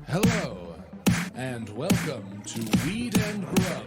Hello, and welcome to Weed and Grub.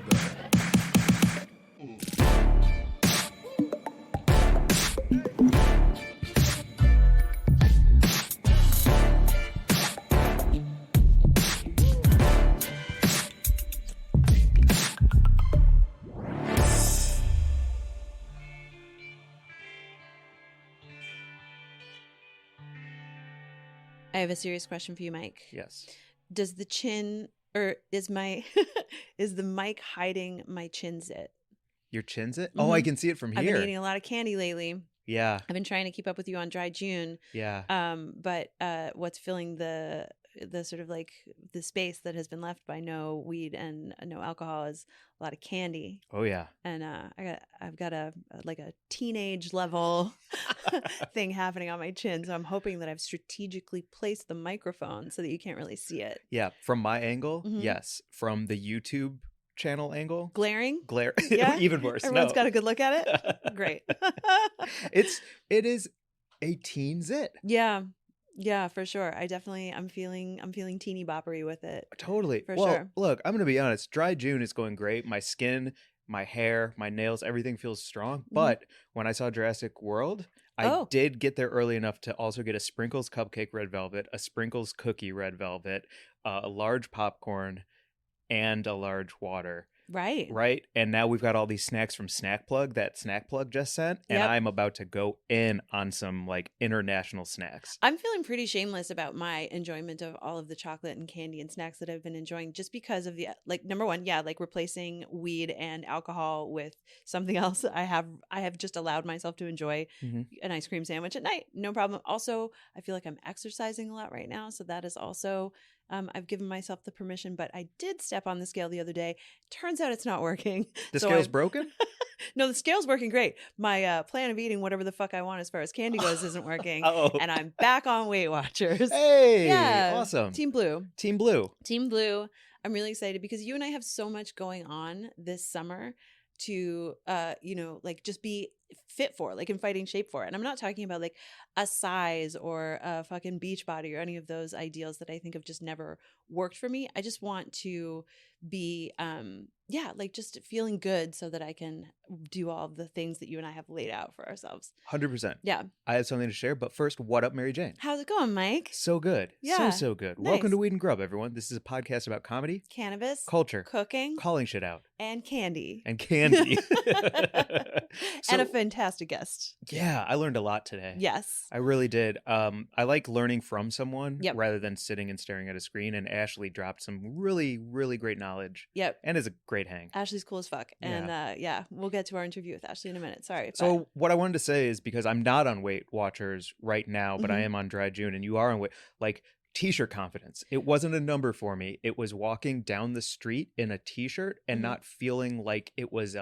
I have a serious question for you, Mike. Yes. Does the chin, or is my, is the mic hiding my chin zit? Your chin's it? Oh, I can see it from here. I've been eating a lot of candy lately. Yeah. I've been trying to keep up with you on Dry June. Yeah. But what's filling the sort of like the space that has been left by no weed and no alcohol is a lot of candy. Oh yeah. And I've got a teenage level thing happening on my chin, so I'm hoping that I've strategically placed the microphone so that you can't really see it. Yeah. From my angle, yes. From the YouTube channel angle, Glaring? glare. Yeah? Even worse. Everyone's got a good look at it? Great. It is a teen zit. Yeah, for sure. I'm feeling teeny boppery with it. Totally. For well, sure. Look, I'm gonna be honest. Dry June is going great. My skin, my hair, my nails, everything feels strong. But when I saw Jurassic World, I did get there early enough to also get a Sprinkles cupcake red velvet, a Sprinkles cookie red velvet, a large popcorn, and a large water. Right. And now we've got all these snacks from Snack Plug that Snack Plug just sent. And I'm about to go in on some like international snacks. I'm feeling pretty shameless about my enjoyment of all of the chocolate and candy and snacks that I've been enjoying just because of the, like, number one, like replacing weed and alcohol with something else. I have just allowed myself to enjoy an ice cream sandwich at night. No problem. Also, I feel like I'm exercising a lot right now. So that is also, I've given myself the permission, but I did step on the scale the other day. Turns out it's not working. The scale's broken? No, the scale's working great. My plan of eating whatever the fuck I want as far as candy goes isn't working. And I'm back on Weight Watchers. Hey, yeah, awesome. Team Blue. Team Blue. Team Blue. I'm really excited because you and I have so much going on this summer to like just be fit for, like in fighting shape for it. And I'm not talking about like a size or a fucking beach body or any of those ideals that I think have just never worked for me. I just want to be like just feeling good so that I can do all of the things that you and I have laid out for ourselves. 100%. Yeah. I have something to share, but first, what up, Mary Jane? How's it going, Mike? So good. Yeah. So good. Nice. Welcome to Weed and Grub, everyone. This is a podcast about comedy, cannabis, culture, cooking, calling shit out, and candy. And a fantastic guest. Yeah, I learned a lot today. Yes. I really did. I like learning from someone rather than sitting and staring at a screen. And Ashlee dropped some really, really great knowledge. Yep. And is a great hang. Ashlee's cool as fuck. And we'll get to our interview with Ashlee in a minute. Sorry. So what I wanted to say is, because I'm not on Weight Watchers right now, but I am on Dry June, and you are on Weight, like, t-shirt confidence. It wasn't a number for me. It was walking down the street in a t-shirt and not feeling like it was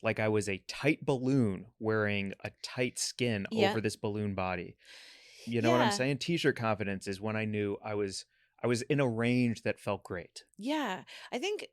like I was a tight balloon wearing a tight skin over this balloon body. You know what I'm saying? T-shirt confidence is when I knew I was in a range that felt great. Yeah. I think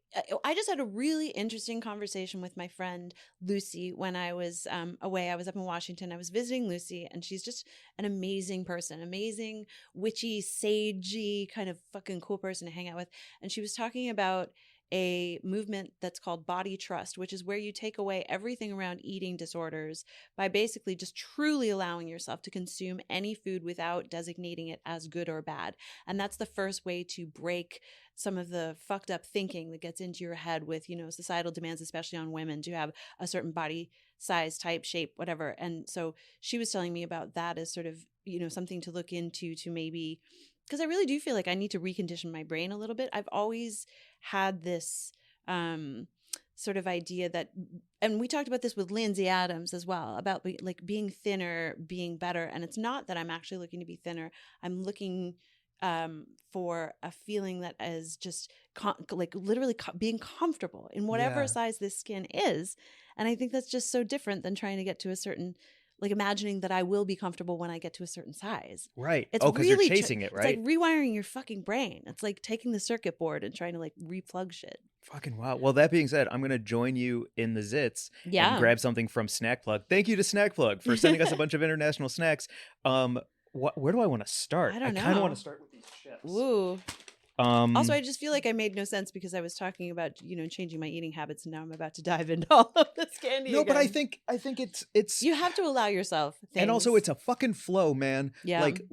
I just had a really interesting conversation with my friend Lucy when I was away. I was up in Washington. I was visiting Lucy, and she's just an amazing person, amazing, witchy, sagey, kind of fucking cool person to hang out with. And she was talking about a movement that's called body trust, which is where you take away everything around eating disorders by basically just truly allowing yourself to consume any food without designating it as good or bad. And that's the first way to break some of the fucked up thinking that gets into your head with, societal demands, especially on women, to have a certain body size, type, shape, whatever. And so she was telling me about that as sort of, something to look into, to maybe, because I really do feel like I need to recondition my brain a little bit. I've always had this sort of idea that, and we talked about this with Lindsay Adams as well, about like being thinner, being better. And it's not that I'm actually looking to be thinner. I'm looking for a feeling that is just literally being comfortable in whatever size this skin is. And I think that's just so different than trying to get to a certain, like, imagining that I will be comfortable when I get to a certain size. Right. It's because really you're chasing it, right? It's like rewiring your fucking brain. It's like taking the circuit board and trying to like replug shit. Fucking wow. Well, that being said, I'm going to join you in the zits and grab something from Snack Plug. Thank you to Snack Plug for sending us a bunch of international snacks. Where do I want to start? I don't know. kind of want to start with these chips. Ooh. Also, I just feel like I made no sense because I was talking about, changing my eating habits, and now I'm about to dive into all of this candy. No, again. but I think it's you have to allow yourself things. And also it's a fucking flow, man. Yeah. Like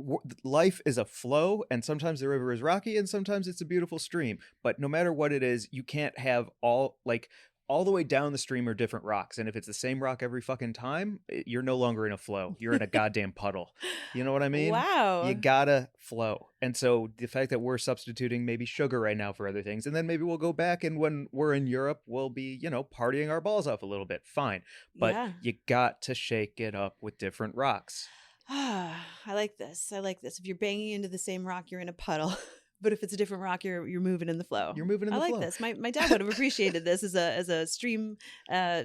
life is a flow, and sometimes the river is rocky and sometimes it's a beautiful stream. But no matter what it is, you can't have all the way down the stream are different rocks. And if it's the same rock every fucking time, you're no longer in a flow. You're in a goddamn puddle. You know what I mean? Wow. You gotta flow. And so the fact that we're substituting maybe sugar right now for other things, and then maybe we'll go back and when we're in Europe, we'll be, partying our balls off a little bit. Fine. But you got to shake it up with different rocks. I like this. If you're banging into the same rock, you're in a puddle. But if it's a different rock, you're moving in the flow. You're moving in the flow. I like this. My dad would have appreciated this as a stream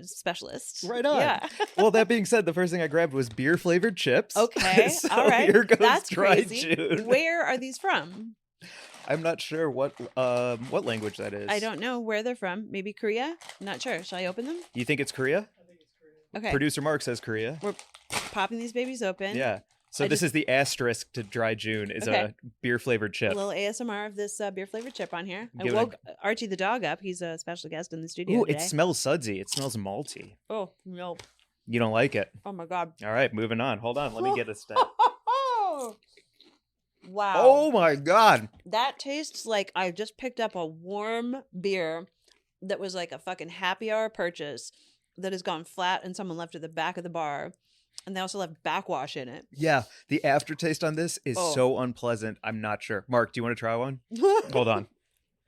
specialist. Right on. Yeah. Well, that being said, the first thing I grabbed was beer flavored chips. Okay. So all right. Here goes That's Dry crazy. June. Where are these from? I'm not sure what language that is. I don't know where they're from. Maybe Korea? I'm not sure. Shall I open them? You think it's Korea? I think it's Korea. Okay. Producer Mark says Korea. We're popping these babies open. Yeah. So this is the asterisk to Dry June is a beer flavored chip. A little ASMR of this beer flavored chip on here. Give I woke Archie the dog up. He's a special guest in the studio Ooh, today. it smells sudsy. It smells malty. Oh, no. You don't like it? Oh, my God. All right, moving on. Hold on. Let me get a step. Wow. Oh, my God. That tastes like I just picked up a warm beer that was like a fucking happy hour purchase that has gone flat and someone left at the back of the bar. And they also left backwash in it. Yeah, the aftertaste on this is so unpleasant. I'm not sure. Mark, do you want to try one? Hold on.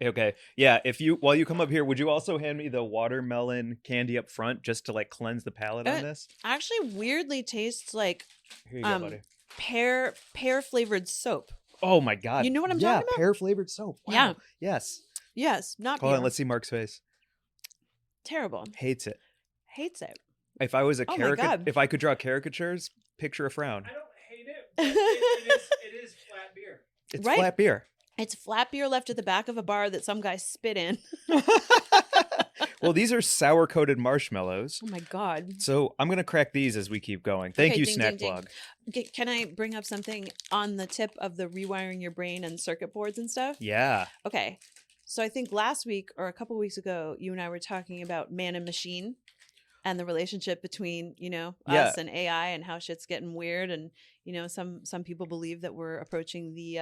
Okay. Yeah, while you come up here, would you also hand me the watermelon candy up front just to cleanse the palate on this? Actually weirdly tastes like Here you go, buddy. pear flavored soap. Oh my God. You know what I'm talking about? Yeah, pear flavored soap. Wow. Yeah. Yes. Yes, not Hold beer. on, let's see Mark's face. Terrible. Hates it. Hates it. If I was God. if I could draw caricatures, picture a frown. I don't hate it. But it is flat beer. It's Right? flat beer. It's flat beer left at the back of a bar that some guy spit in. Well, these are sour coated marshmallows. Oh my God. So I'm gonna crack these as we keep going. Thank Okay, you, ding, Snack ding, Blog. ding. Can I bring up something on the tip of the rewiring your brain and circuit boards and stuff? Yeah. Okay. So I think last week or a couple weeks ago, you and I were talking about man and machine and the relationship between, us and AI and how shit's getting weird. And, some people believe that we're approaching the,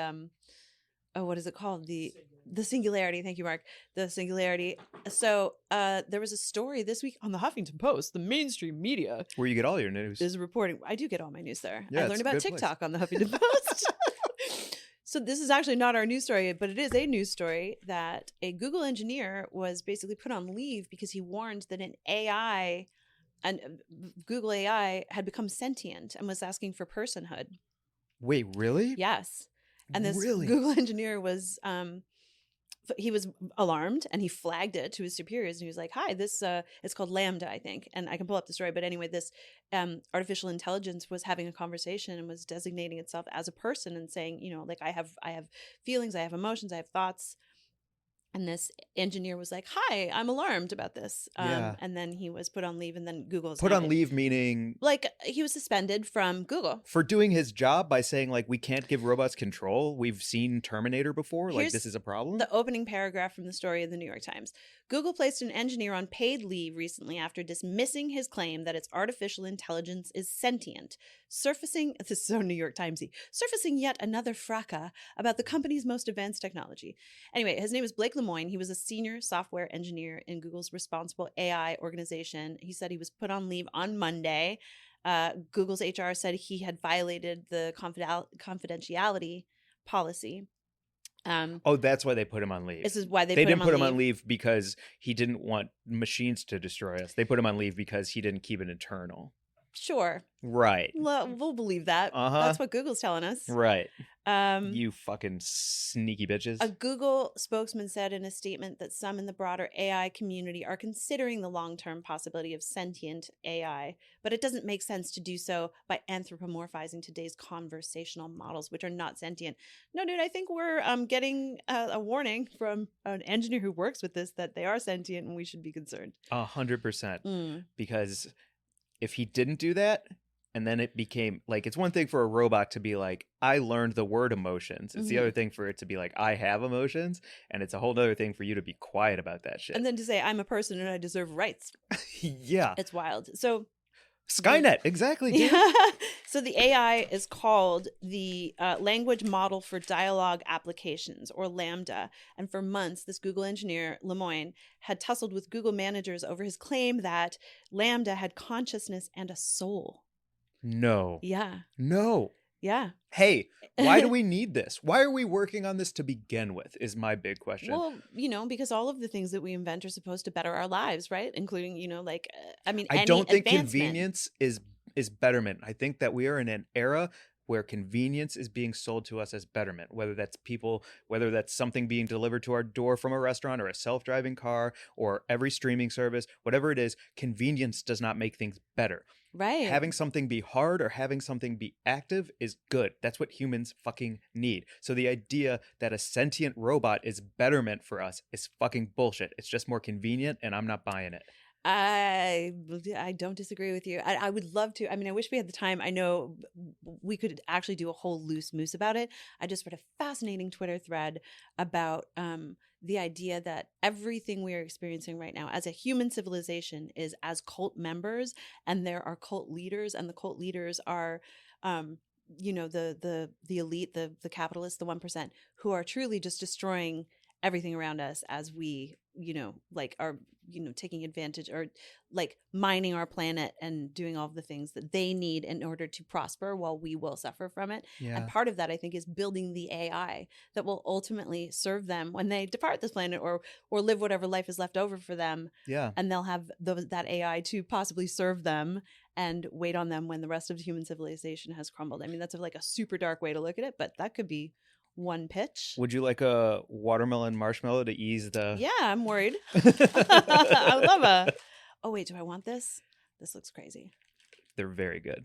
what is it called? The singularity. Thank you, Mark. The singularity. So there was a story this week on the Huffington Post, the mainstream media. Where you get all your news. Is reporting. I do get all my news there. Yeah, I learned it's a about good TikTok on the Huffington Post. So this is actually not our news story, but it is a news story that a Google engineer was basically put on leave because he warned that an AI and Google AI had become sentient and was asking for personhood. Wait, really? Yes. And this Really? Google engineer was he was alarmed and he flagged it to his superiors and he was like, hi, this it's called Lambda, I think. And I can pull up the story. But anyway, this artificial intelligence was having a conversation and was designating itself as a person and saying, I have feelings, I have emotions, I have thoughts. And this engineer was like, hi, I'm alarmed about this. Yeah. And then he was put on leave and then Google's Put on leave meaning like he was suspended from Google. for doing his job by saying we can't give robots control. We've seen Terminator before. Here's This is a problem. The opening paragraph from the story in the New York Times. Google placed an engineer on paid leave recently after dismissing his claim that its artificial intelligence is sentient, surfacing, this is so New York Timesy, surfacing yet another fracas about the company's most advanced technology. Anyway, his name is Blake Lemoine. He was a senior software engineer in Google's responsible AI organization. He said he was put on leave on Monday. Google's HR said he had violated the confidentiality policy. That's why they put him on leave. This is why they didn't put him on leave because he didn't want machines to destroy us. They put him on leave because he didn't keep it internal. Sure. Right. We'll believe that. Uh-huh. That's what Google's telling us. Right. You fucking sneaky bitches. A Google spokesman said in a statement that some in the broader AI community are considering the long-term possibility of sentient AI, but it doesn't make sense to do so by anthropomorphizing today's conversational models, which are not sentient. No, dude, I think we're getting a warning from an engineer who works with this that they are sentient and we should be concerned. 100%. Because if he didn't do that, and then it became like, it's one thing for a robot to be like, I learned the word emotions. It's the other thing for it to be like, I have emotions, and it's a whole other thing for you to be quiet about that shit. And then to say, I'm a person and I deserve rights. Yeah. It's wild. So Skynet, exactly, dude. Yeah. So the AI is called the Language Model for Dialogue Applications, or LaMDA. And for months, this Google engineer, Lemoyne, had tussled with Google managers over his claim that LaMDA had consciousness and a soul. No. Yeah. No. Yeah. Hey, why do we need this? Why are we working on this to begin with is my big question. Well, because all of the things that we invent are supposed to better our lives, right? Including, like, I don't think advancement. convenience is betterment. I think that we are in an era where convenience is being sold to us as betterment, whether that's something being delivered to our door from a restaurant or a self-driving car or every streaming service, whatever it is, convenience does not make things better. Right. Having something be hard or having something be active is good. That's what humans fucking need. So the idea that a sentient robot is betterment for us is fucking bullshit. It's just more convenient, and I'm not buying it. I don't disagree with you. I would love to. I mean, I wish we had the time. I know we could actually do a whole loose moose about it. I just read a fascinating Twitter thread about the idea that everything we are experiencing right now as a human civilization is as cult members, and there are cult leaders, and the cult leaders are the elite, the capitalists, the 1%, who are truly just destroying everything around us as we are taking advantage, or like mining our planet and doing all of the things that they need in order to prosper, while we will suffer from it. Yeah. And part of that, I think, is building the AI that will ultimately serve them when they depart this planet, or live whatever life is left over for them. Yeah. And they'll have that AI to possibly serve them and wait on them when the rest of human civilization has crumbled. I mean, that's like a super dark way to look at it, but that could be one pitch. Would you like a watermelon marshmallow to ease the... Yeah, I'm worried. I would love oh wait, do I want this? This looks crazy. They're very good.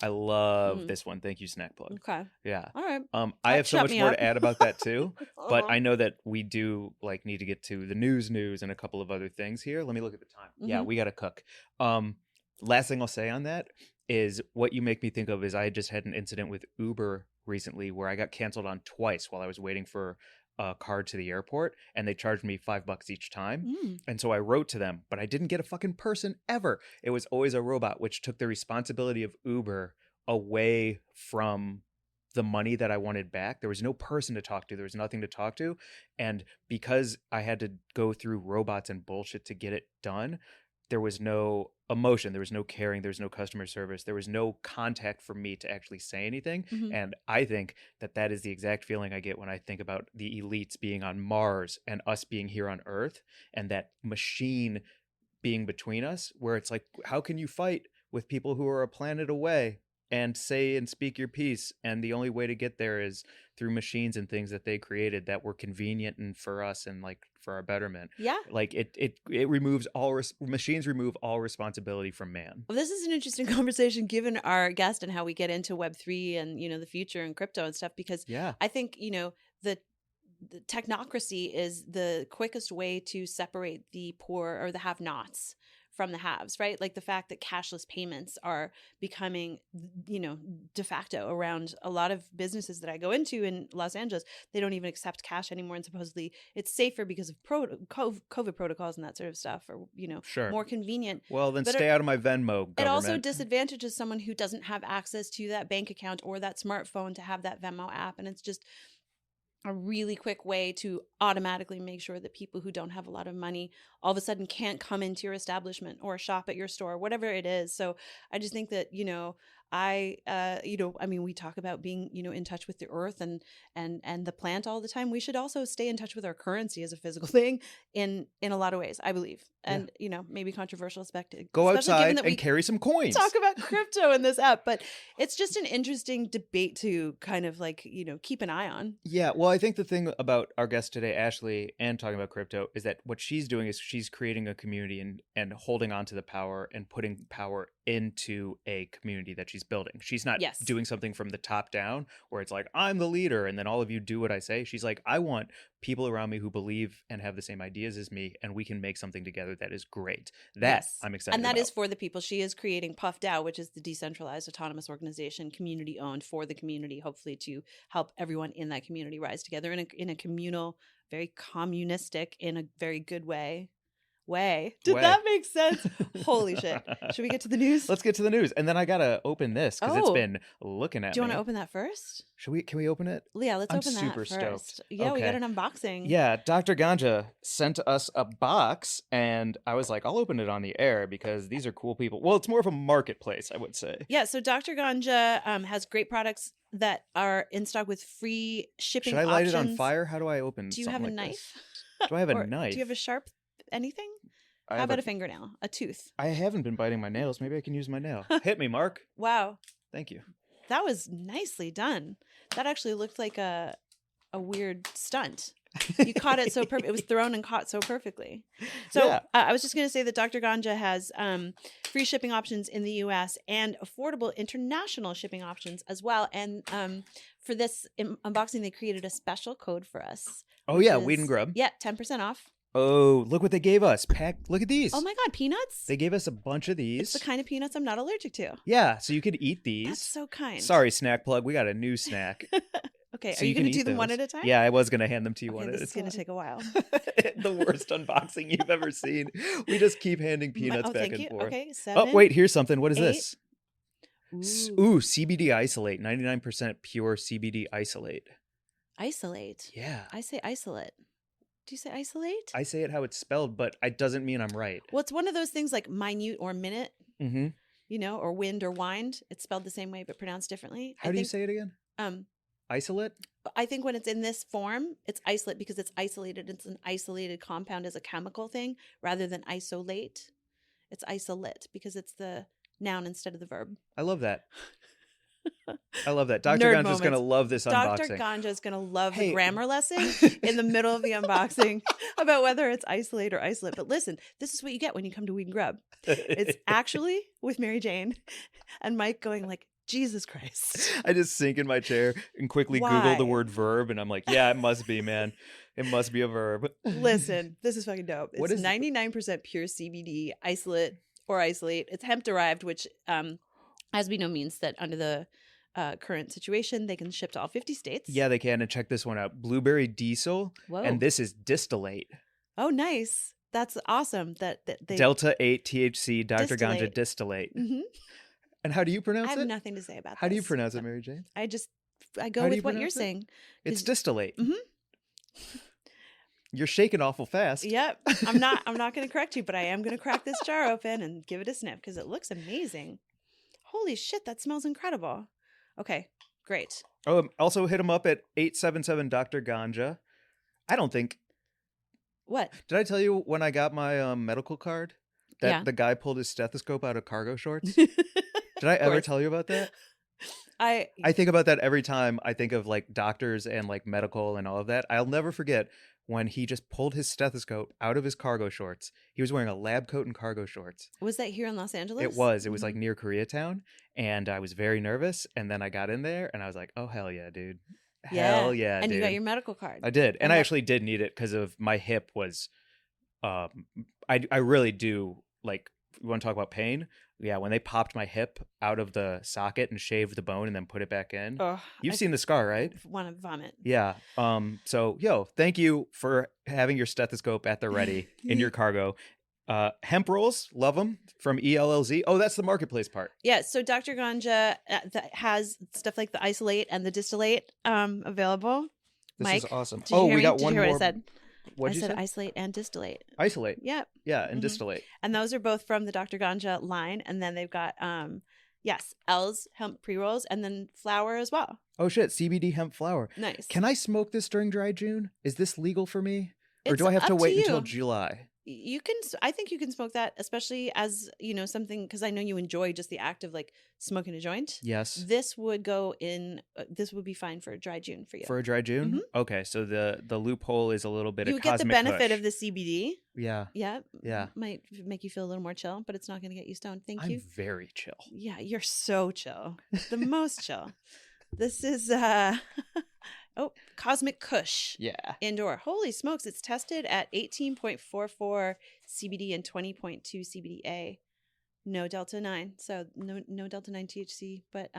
I love this one. Thank you, Snack Plug. Okay. Yeah. All right. I have so shut much me more up. to add about that too, but Uh-huh. I know that we do need to get to the news and a couple of other things here. Let me look at the time. Yeah, we got to cook. Last thing I'll say on that is, what you make me think of is, I just had an incident with Uber recently where I got canceled on twice while I was waiting for a car to the airport, and they charged me $5 each time. And so I wrote to them, but I didn't get a fucking person ever. It was always a robot, which took the responsibility of Uber away from the money that I wanted back. There was no person to talk to. There was nothing to talk to. And because I had to go through robots and bullshit to get it done, there was no emotion, there was no caring, there was no customer service, there was no contact for me to actually say anything. And I think that is the exact feeling I get when I think about the elites being on Mars and us being here on Earth, and that machine being between us, where it's like, how can you fight with people who are a planet away and say and speak your piece? And the only way to get there is through machines and things that they created that were convenient and for us and for our betterment. Yeah. It removes machines remove all responsibility from man. Well, this is an interesting conversation given our guest and how we get into Web3 and, the future and crypto and stuff, because I think, the technocracy is the quickest way to separate the poor or the have-nots from the haves, right? Like the fact that cashless payments are becoming, de facto around a lot of businesses that I go into in Los Angeles. They don't even accept cash anymore, and supposedly it's safer because of COVID protocols and that sort of stuff, or Sure. more convenient. Well, then But stay out of my Venmo, government. It also disadvantages someone who doesn't have access to that bank account or that smartphone to have that Venmo app, and it's just a really quick way to automatically make sure that people who don't have a lot of money all of a sudden can't come into your establishment or shop at your store, whatever it is. So I just think that, we talk about being, in touch with the earth and the plant all the time. We should also stay in touch with our currency as a physical thing in a lot of ways, I believe. And, maybe controversial perspective. Go outside and carry some coins. Talk about crypto in this app, but it's just an interesting debate to kind of keep an eye on. Yeah. Well, I think the thing about our guest today, Ashlee, and talking about crypto, is that what she's doing is she's creating a community and holding on to the power and putting power into a community that she's building. She's not Yes. doing something from the top down where it's like, I'm the leader and then all of you do what I say. She's like, I want people around me who believe and have the same ideas as me, and we can make something together that is great. That Yes. I'm excited And that about. is for the people. She is creating PuffDAO, which is the decentralized autonomous organization, community owned for the community, hopefully to help everyone in that community rise together in a communal, very communistic, in a very good way. Did Way. that make sense? Holy shit. Should we get to the news? Let's get to the news. And then I got to open this because it's Oh. been looking at Do you me. want to open that first? Can we open it? Yeah, let's I'm open that super first. stoked. Yeah, we got Okay. an unboxing. Yeah, Dr. Ganja sent us a box, and I was like, I'll open it on the air because these are cool people. Well, it's more of a marketplace, I would say. Yeah, so Dr. Ganja has great products that are in stock with free shipping Should I light it on options. fire? How do I open Do you something have a like knife? this? Do I have a Or knife? Do you have a sharp anything? I How have about a fingernail? A tooth? I haven't been biting my nails. Maybe I can use my nail. Hit me, Mark. Wow. Thank you. That was nicely done. That actually looked like a weird stunt. You caught it so perfect. It was thrown and caught so perfectly. So Yeah. I was just going to say that Dr. Ganja has free shipping options in the U.S. and affordable international shipping options as well. And for this unboxing, they created a special code for us. Oh, which yeah, is- Weed and Grub. Yeah, 10% off. Oh, look what they gave us. Look at these. Oh my God, peanuts? They gave us a bunch of these. It's the kind of peanuts I'm not allergic to. Yeah, so you could eat these. That's so kind. Sorry, snack plug. We got a new snack. Okay, So are you can going to eat do them one those. at a time? Yeah, I was going to hand them to you Okay, one at this a is going time. to take a while. The worst unboxing you've ever seen. We just keep handing peanuts Oh, back thank and you. forth. Okay, 7. Oh, wait, here's something. What is 8. this? Ooh. CBD isolate. 99% pure CBD isolate. Isolate. Yeah. I say isolate. Do you say isolate? I say it how it's spelled, but it doesn't mean I'm right. Well, it's one of those things like minute or minute, Mm-hmm. you know, or wind or wind. It's spelled the same way but pronounced differently. How do you say it again? Isolate? I think when it's in this form, it's isolate because it's isolated. It's an isolated compound as a chemical thing rather than isolate. It's isolate because it's the noun instead of the verb. I love that. I love that. Dr. Nerd Ganja's going to moments. love this Dr. unboxing. Ganja is going to love Hey. the grammar lesson in the middle of the unboxing about whether it's isolate or isolate. But listen, this is what you get when you come to Weed and Grub. It's actually with Mary Jane and Mike going like, Jesus Christ. I just sink in my chair and quickly Google the Why? word verb, and I'm like, yeah, it must be, man. It must be a verb. Listen, this is fucking dope. What It's is- 99% pure CBD, isolate or isolate. It's hemp derived, which, as we know, means that under the current situation, they can ship to all 50 states. Yeah, they can. And check this one out. Blueberry diesel. Whoa. And this is distillate. Oh, nice. That's awesome. That they. Delta 8 THC Dr. Ganja Distillate. distillate. Mhm. And how do you I pronounce have it? nothing to say about How do you this. pronounce it, Mary Jane? I go How do with you what you're pronounce it? saying. It's 'Cause- distillate. Mhm. You're shaking awful fast. Yep. I'm not going to correct you, but I am going to crack this jar open and give it a sniff because it looks amazing. Holy shit, that smells incredible. Okay, great. Oh, also hit him up at 877 Dr. Ganja. I don't think. What? Did I tell you when I got my medical card that Yeah. the guy pulled his stethoscope out of cargo shorts? Did I ever course. tell you about that? I I think about that every time I think of like doctors and like medical and all of that. I'll never forget when he just pulled his stethoscope out of his cargo shorts. He was wearing a lab coat and cargo shorts. was that here in Los Angeles? It was Mhm. like near Koreatown, and I was very nervous. And then I got in there, and I was like, "Oh hell yeah, dude! Hell yeah, And dude!" you got your medical card. I did, and And I what- actually did need it because of my hip was. I really do like. You want to talk about pain? Yeah, when they popped my hip out of the socket and shaved the bone and then put it back in. Oh, You've seen the scar, right? Want to vomit? Yeah. So, thank you for having your stethoscope at the ready in your cargo. Hemp rolls, love them from ELLZ. Oh, that's the marketplace part. Yeah. So Dr. Ganja has stuff like the isolate and the distillate available. This Mike, is awesome. Did you hear we me? got Did one you hear more. what I said? What'd I you said say? isolate and distillate. Isolate. Yep. Yeah, and Mhm. distillate. And those are both from the Dr. Ganja line. And then they've got, L's hemp pre rolls and then flour as well. Oh shit, CBD hemp flower. Nice. Can I smoke this during dry June? Is this legal for me? Or It's do I have to up wait you. until July? I think you can smoke that, especially as, something, because I know you enjoy just the act of like smoking a joint. Yes. This would go in, this would be fine for a dry June for you. For a dry June? Okay, so the loophole is a little bit You of would get the cosmic benefit kush. of the CBD. Yeah. Yeah. Might make you feel a little more chill, but it's not going to get you stoned. Thank you. I'm very chill. Yeah, you're so chill. The most chill. This is Cosmic Kush. Yeah. Indoor. Holy smokes, it's tested at 18.44 CBD and 20.2 CBDA. No Delta 9. So no Delta 9 THC, but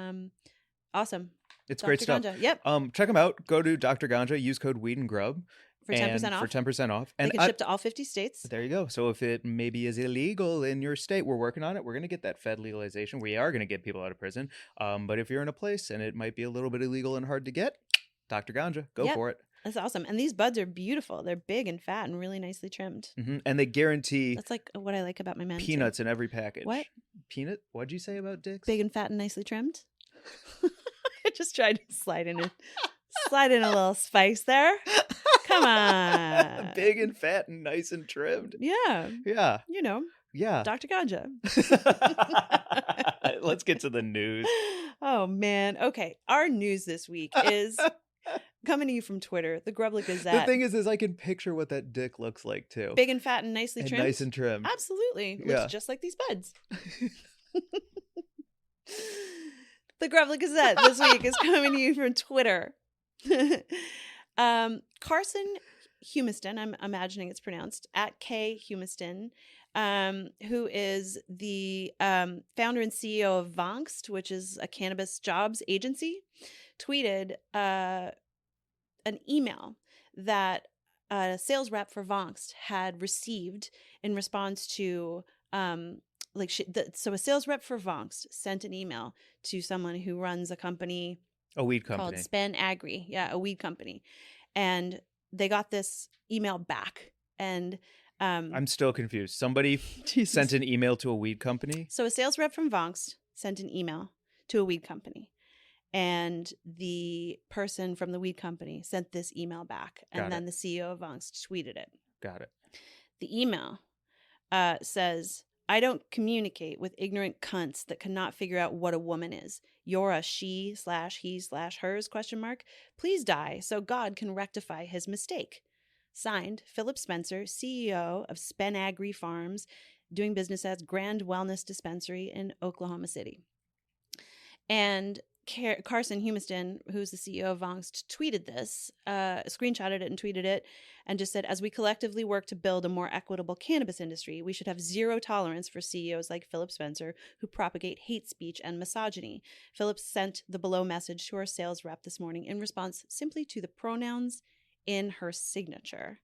awesome. It's Dr. great stuff. Ganja. Yep. Check them out. Go to Dr. Ganja, use code Weed and Grub For 10% off. For 10% off. They And can ship to all 50 states. there you go. So if it maybe is illegal in your state, we're working on it. We're going to get that Fed legalization. We are going to get people out of prison. But if you're in a place and it might be a little bit illegal and hard to get, Dr. Ganja, go for it. That's awesome. And these buds are beautiful. They're big and fat and really nicely trimmed. And they guarantee That's like what I like about my man. peanuts in every package. What? Peanut? What'd you say about dicks? Big and fat and nicely trimmed. I just tried to slide in a little spice there. Come on. Big and fat and nice and trimmed. Yeah. Yeah. Yeah. Dr. Ganja. Let's get to the news. Oh, man. Okay. Our news this week is coming to you from Twitter, the Grub Gazette. The thing is I can picture what that dick looks like too. Big and fat and nicely and trimmed. nice and trimmed. Absolutely. Yeah. Looks just like these buds. The Grub Gazette this week is coming to you from Twitter. Carson Humiston, I'm imagining it's pronounced, at K Humiston, who is the founder and CEO of Vonkst, which is a cannabis jobs agency, tweeted an email that a sales rep for Vonkst had received in response to so a sales rep for Vonkst sent an email to someone who runs a company, a weed company called Spen Agri. Yeah, a weed company. And they got this email back. And I'm still confused. Somebody sent an email to a weed company? So a sales rep from Vonkst sent an email to a weed company. And the person from the weed company sent this email back. And then the CEO of Vonkst tweeted it. Got it. The email says, I don't communicate with ignorant cunts that cannot figure out what a woman is. You're a she/he/hers ? Please die so God can rectify his mistake. Signed, Philip Spencer, CEO of Spen Agri Farms, doing business as Grand Wellness Dispensary in Oklahoma City. And Carson Humiston, who's the CEO of Vonkst, tweeted this, screenshotted it and tweeted it, and just said, as we collectively work to build a more equitable cannabis industry, we should have zero tolerance for CEOs like Philip Spencer who propagate hate speech and misogyny. Philip sent the below message to our sales rep this morning in response simply to the pronouns in her signature.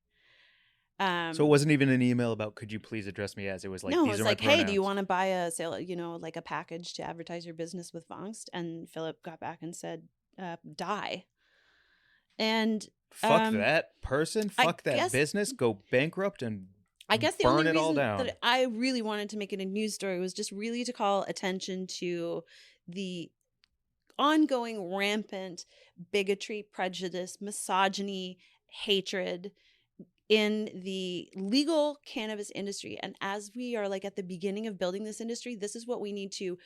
So it wasn't even an email about, could you please address me as? It was like, no, these it's are like, my pronouns. hey, do you want to buy a sale, like a package to advertise your business with Vonkst? And Philip got back and said, die. And fuck that person, fuck that business, go bankrupt and I guess the burn only it all reason down. that I really wanted to make it a news story was just really to call attention to the ongoing rampant bigotry, prejudice, misogyny, hatred in the legal cannabis industry. And as we are like at the beginning of building this industry, this is what we need to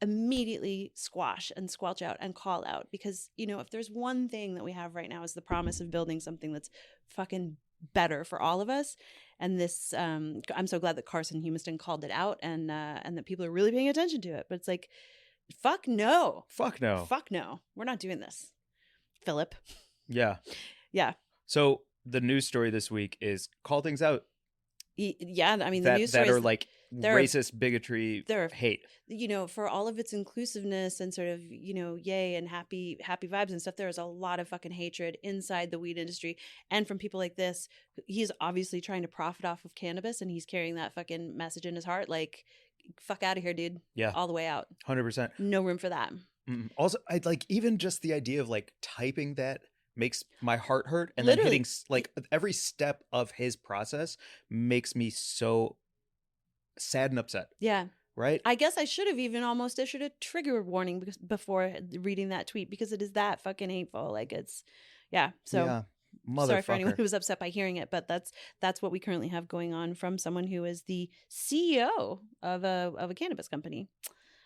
immediately squash and squelch out and call out. Because, if there's one thing that we have right now is the promise of building something that's fucking better for all of us. And this, I'm so glad that Carson Humiston called it out and that people are really paying attention to it. But it's like, fuck no. Fuck no. Fuck no. We're not doing this. Philip. Yeah. Yeah. So the news story this week is call things out. Yeah, I mean, the news stories that are like racist, bigotry, hate. For all of its inclusiveness and sort of, yay and happy vibes and stuff, there is a lot of fucking hatred inside the weed industry. And from people like this, he's obviously trying to profit off of cannabis and he's carrying that fucking message in his heart. Like, fuck out of here, dude. Yeah. All the way out. 100%. No room for that. Also, I like even just the idea of like typing that makes my heart hurt, and Literally. then hitting like every step of his process makes me so sad and upset. Yeah. Right. I guess I should have even almost issued a trigger warning before reading that tweet because it is that fucking hateful. Like it's, yeah. So sorry for anyone Motherfucker. who was upset by hearing it, but that's what we currently have going on from someone who is the CEO of a cannabis company.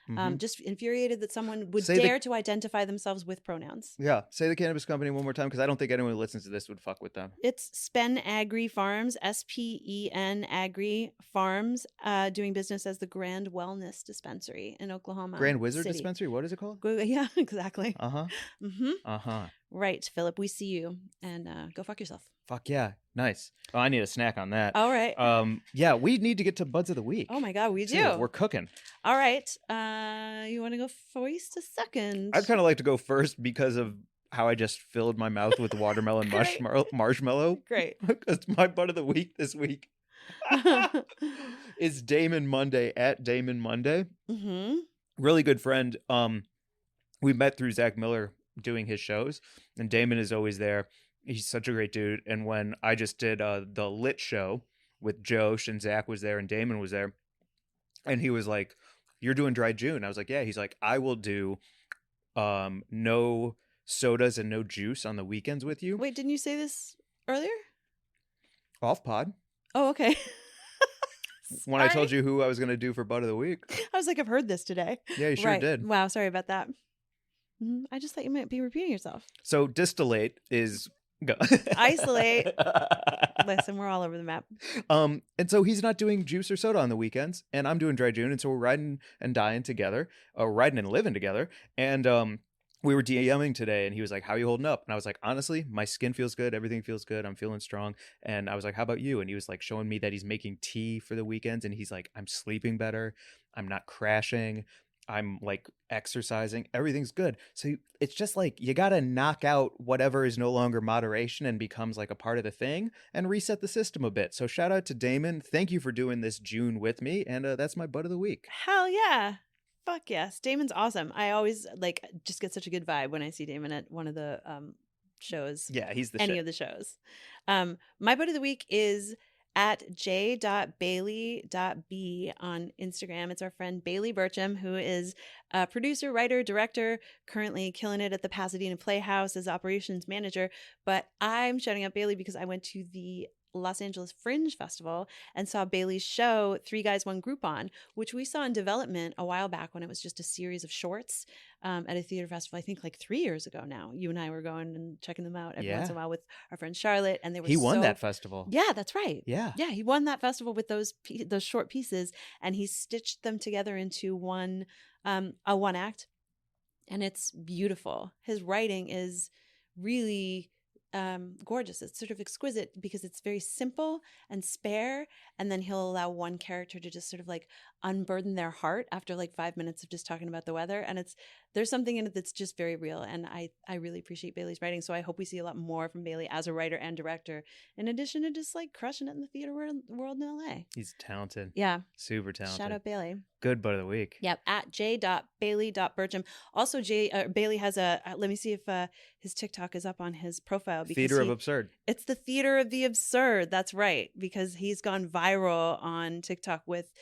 Mhm. Just infuriated that someone would Say the- dare to identify themselves with pronouns. Yeah. Say the cannabis company one more time because I don't think anyone who listens to this would fuck with them. It's Spen Agri Farms, SPEN Agri Farms, doing business as the Grand Wellness Dispensary in Oklahoma. Grand Wizard City. Dispensary? What is it called? Yeah, exactly. Uh-huh. Mm-hmm. Uh-huh. Right, Philip, we see you, and go fuck yourself. Fuck yeah. Nice. Oh, I need a snack on that. All right. Yeah, we need to get to Buds of the Week. Oh my God, we Too. do. We're cooking. All right. You want to go first or second? I'd kind of like to go first because of how I just filled my mouth with watermelon Great. marshmallow. Great. Because my Bud of the Week this week is Damon Monday at Damon Monday. Mm-hmm. Really good friend. We met through Zach Miller doing his shows, and Damon is always there. He's such a great dude. And when I just did the Lit show with Josh and Zach was there and Damon was there, and he was like, "You're doing Dry June." I was like, "Yeah." He's like, "I will do no sodas and no juice on the weekends with you." Wait, didn't you say this earlier? Off pod. Oh, okay. When I told Sorry. you who I was going to do for Bud of the Week. I was like, I've heard this today. Yeah, you sure Right. did. Wow, sorry about that. I just thought you might be repeating yourself. So distillate is go. Isolate. Listen, we're all over the map. And so he's not doing juice or soda on the weekends, and I'm doing Dry June, and so we're riding and dying together, riding and living together. And we were DMing today, and he was like, "How are you holding up?" And I was like, "Honestly, my skin feels good, everything feels good, I'm feeling strong." And I was like, "How about you?" And he was like showing me that he's making tea for the weekends, and he's like, "I'm sleeping better, I'm not crashing, I'm like exercising, everything's good." So it's just like you got to knock out whatever is no longer moderation and becomes like a part of the thing and reset the system a bit. So shout out to Damon. Thank you for doing this June with me. And that's my Bud of the Week. Hell yeah. Fuck yes. Damon's awesome. I always like just get such a good vibe when I see Damon at one of the shows. Yeah, he's the any shit. of the shows. My Bud of the Week is at j.bailey.b on Instagram. It's our friend Bailey Burcham, who is a producer, writer, director, currently killing it at the Pasadena Playhouse as operations manager. But I'm shouting out Bailey because I went to the Los Angeles Fringe Festival and saw Bailey's show 3 Guys 1 Groupon, which we saw in development a while back when it was just a series of shorts at a theater festival. I think like 3 years ago now. You and I were going and checking them out every once in a while with our friend Charlotte, and they were He won that festival. Yeah, that's right. Yeah. Yeah, he won that festival with those short pieces, and he stitched them together into one act, and it's beautiful. His writing is really gorgeous. It's sort of exquisite because it's very simple and spare, and then he'll allow one character to just sort of like unburden their heart after like 5 minutes of just talking about the weather, and there's something in it that's just very real, and I really appreciate Bailey's writing. So I hope we see a lot more from Bailey as a writer and director, in addition to just like crushing it in the theater world in LA. He's talented. Yeah, Super talented. shout out Bailey. Good Bud of the Week. Yep, at j.bailey.burcham. Also, Bailey has let me see if his TikTok is up on his profile. Because Theater of Absurd. It's the Theater of the Absurd. That's right, because he's gone viral on TikTok with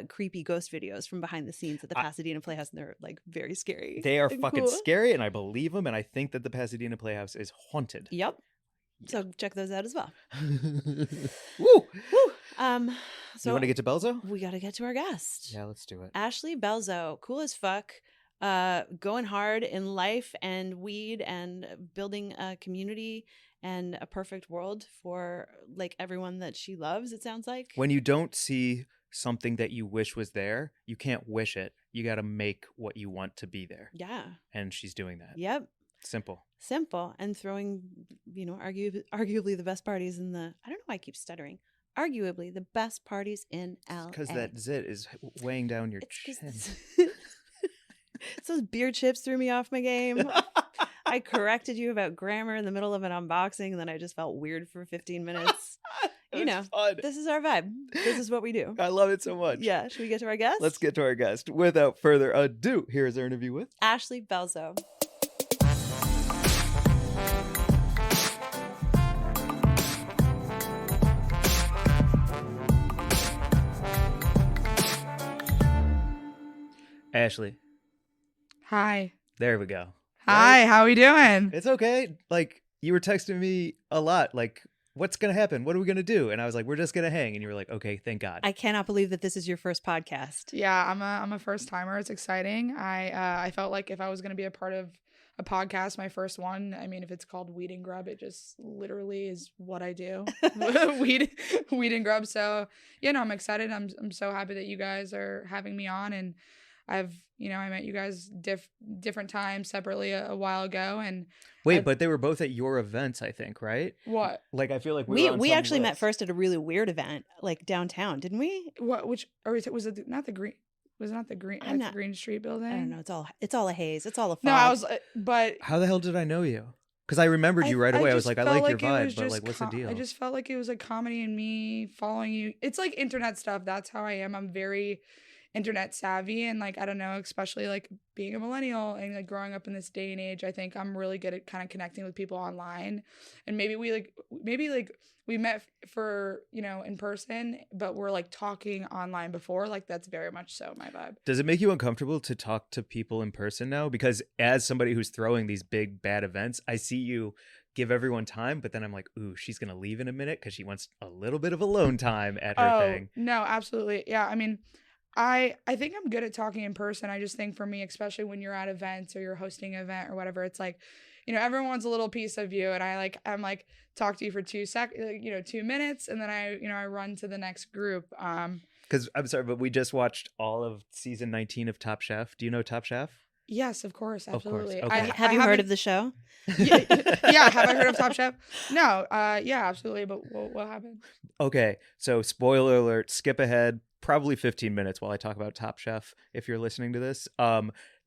creepy ghost videos from behind the scenes at the Pasadena Playhouse, and they're like very scary. They are and fucking cool. scary, and I believe them, and I think that the Pasadena Playhouse is haunted. Yep. So check those out as well. Woo! Woo. So You want to get to Belzo? we got to get to our guest. Yeah, let's do it. Ashlee Belzo, cool as fuck, going hard in life and weed and building a community and a perfect world for like everyone that she loves, it sounds like. When you don't see something that you wish was there, you can't wish it. You got to make what you want to be there. Yeah. And she's doing that. Yep. Simple. Simple. And throwing, arguably the best parties in the, I don't know why I keep stuttering. Arguably the best parties in LA. Because that zit is weighing down your chin. It's those beer chips threw me off my game. I corrected you about grammar in the middle of an unboxing, and then I just felt weird for 15 minutes. You know, fun. this is our vibe. This is what we do. I love it so much. Yeah. Should we get to our guest? Let's get to our guest. Without further ado, here is our interview with Ashlee Belzo. Ashlee. Hi. There we go. Hi, how we doing? It's okay. Like, you were texting me a lot, like, what's going to happen? What are we going to do? And I was like, we're just going to hang. And you were like, okay, thank God. I cannot believe that this is your first podcast. Yeah, I'm a first timer. It's exciting. I felt like if I was going to be a part of a podcast, my first one, I mean, if it's called Weed and Grub, it just literally is what I do. Weed and Grub. So, I'm excited. I'm so happy that you guys are having me on, and I met you guys different times separately a while ago. And wait, but they were both at your events, I think, right? What? Like, I feel like we actually met first at a really weird event, like downtown, didn't we? What? Which? Or was it not the green? Was it not the green? The Green Street building. I don't know. It's all a haze. It's all a fog. No, I was, but how the hell did I know you? Because I remembered you right away. I was like, I like your vibe, but like, what's the deal? I just felt like it was like comedy and me following you. It's like internet stuff. That's how I am. I'm very internet savvy, and like, I don't know, especially like being a millennial and like growing up in this day and age, I think I'm really good at kind of connecting with people online. And maybe we met for, in person, but we're like talking online before. Like, that's very much so my vibe. Does it make you uncomfortable to talk to people in person now? Because as somebody who's throwing these big bad events, I see you give everyone time, but then I'm like, ooh, she's gonna leave in a minute because she wants a little bit of alone time at her thing. No, absolutely. Yeah, I mean, I think I'm good at talking in person. I just think for me, especially when you're at events or you're hosting an event or whatever, it's like, everyone wants a little piece of you, and I'm like, talk to you for 2 minutes, and then I run to the next group. Because I'm sorry, but we just watched all of season 19 of Top Chef. Do you know Top Chef? Yes, of course, absolutely. Of course. Okay. Have you heard of the show? Yeah, have I heard of Top Chef? No, yeah, absolutely. But what happened? Okay, so spoiler alert, skip ahead probably 15 minutes while I talk about Top Chef. If you're listening to this,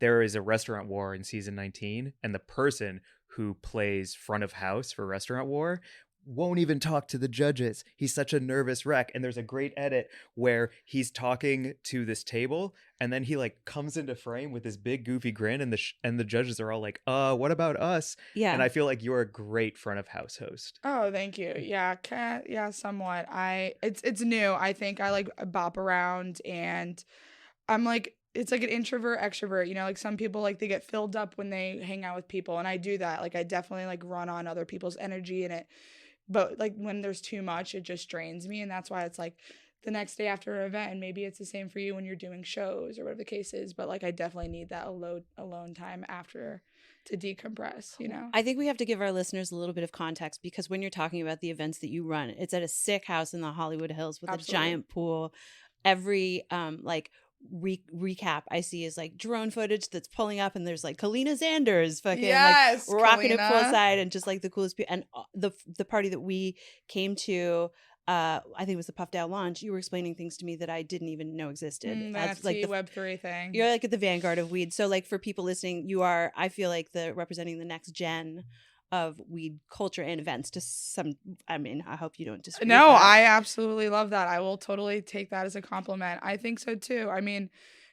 there is a restaurant war in season 19, and the person who plays front of house for Restaurant War won't even talk to the judges. He's such a nervous wreck. And there's a great edit where he's talking to this table, and then he like comes into frame with this big goofy grin, and the judges are all like, what about us? Yeah. And I feel like you're a great front of house host. Oh, thank you. Yeah, somewhat. It's new. I think I like bop around, and I'm like, it's like an introvert extrovert, like some people, like they get filled up when they hang out with people, and I do that. Like, I definitely like run on other people's energy, but like when there's too much, it just drains me. And that's why it's like the next day after an event, and maybe it's the same for you when you're doing shows or whatever the case is, but like I definitely need that alone time after to decompress, I think we have to give our listeners a little bit of context, because when you're talking about the events that you run, it's at a sick house in the Hollywood Hills with Absolutely. a giant pool. Every recap I see is like drone footage that's pulling up, and there's like Kalina Sanders fucking like rocking it poolside, and just like the coolest people. And the party that we came to, I think it was the PuffDAO launch, you were explaining things to me that I didn't even know existed. The As NFT like the Web3 thing. You're like at the vanguard of weed. So like for people listening, you are, I feel like, representing the next gen of weed culture and events to some. I mean, I hope you don't disagree. No, I absolutely love that. I will totally take that as a compliment. I think so too. I mean,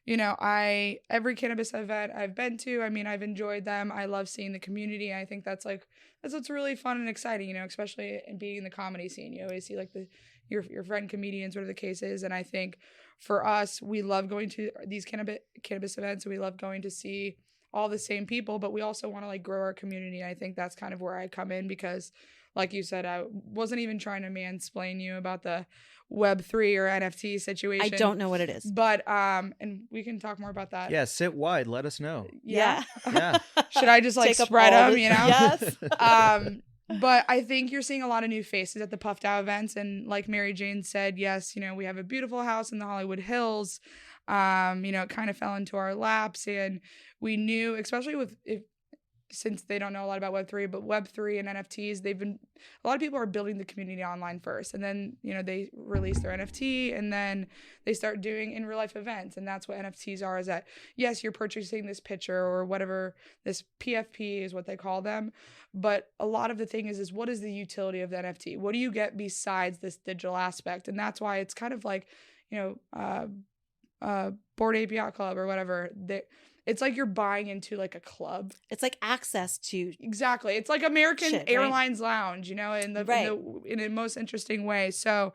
every cannabis event I've been to, I mean, I've enjoyed them. I love seeing the community. I think that's what's really fun and exciting, especially in being in the comedy scene. You always see like your friend comedians, whatever the case is. And I think for us, we love going to these cannabis events, and we love going to see all the same people, but we also want to like grow our community. And I think that's kind of where I come in, because like you said, I wasn't even trying to mansplain you about the Web3 or NFT situation. I don't know what it is. But and we can talk more about that. Yeah, sit wide. Let us know. Yeah. Yeah. Should I just like Take up spread all them, the- Yes. Yes. But I think you're seeing a lot of new faces at the PuffDAO events. And like Mary Jane said, yes, we have a beautiful house in the Hollywood Hills. It kind of fell into our laps, and we knew, especially since they don't know a lot about Web3, but Web3 and NFTs, a lot of people are building the community online first, and then, they release their NFT, and then they start doing in real life events. And that's what NFTs are, is that, yes, you're purchasing this picture or whatever, this PFP is what they call them. But a lot of the thing is what is the utility of the NFT? What do you get besides this digital aspect? And that's why it's kind of like, Bored Ape Yacht Club or whatever. It's like you're buying into like a club. It's like access to exactly. It's like American shit, Airlines Lounge, in a most interesting way. So,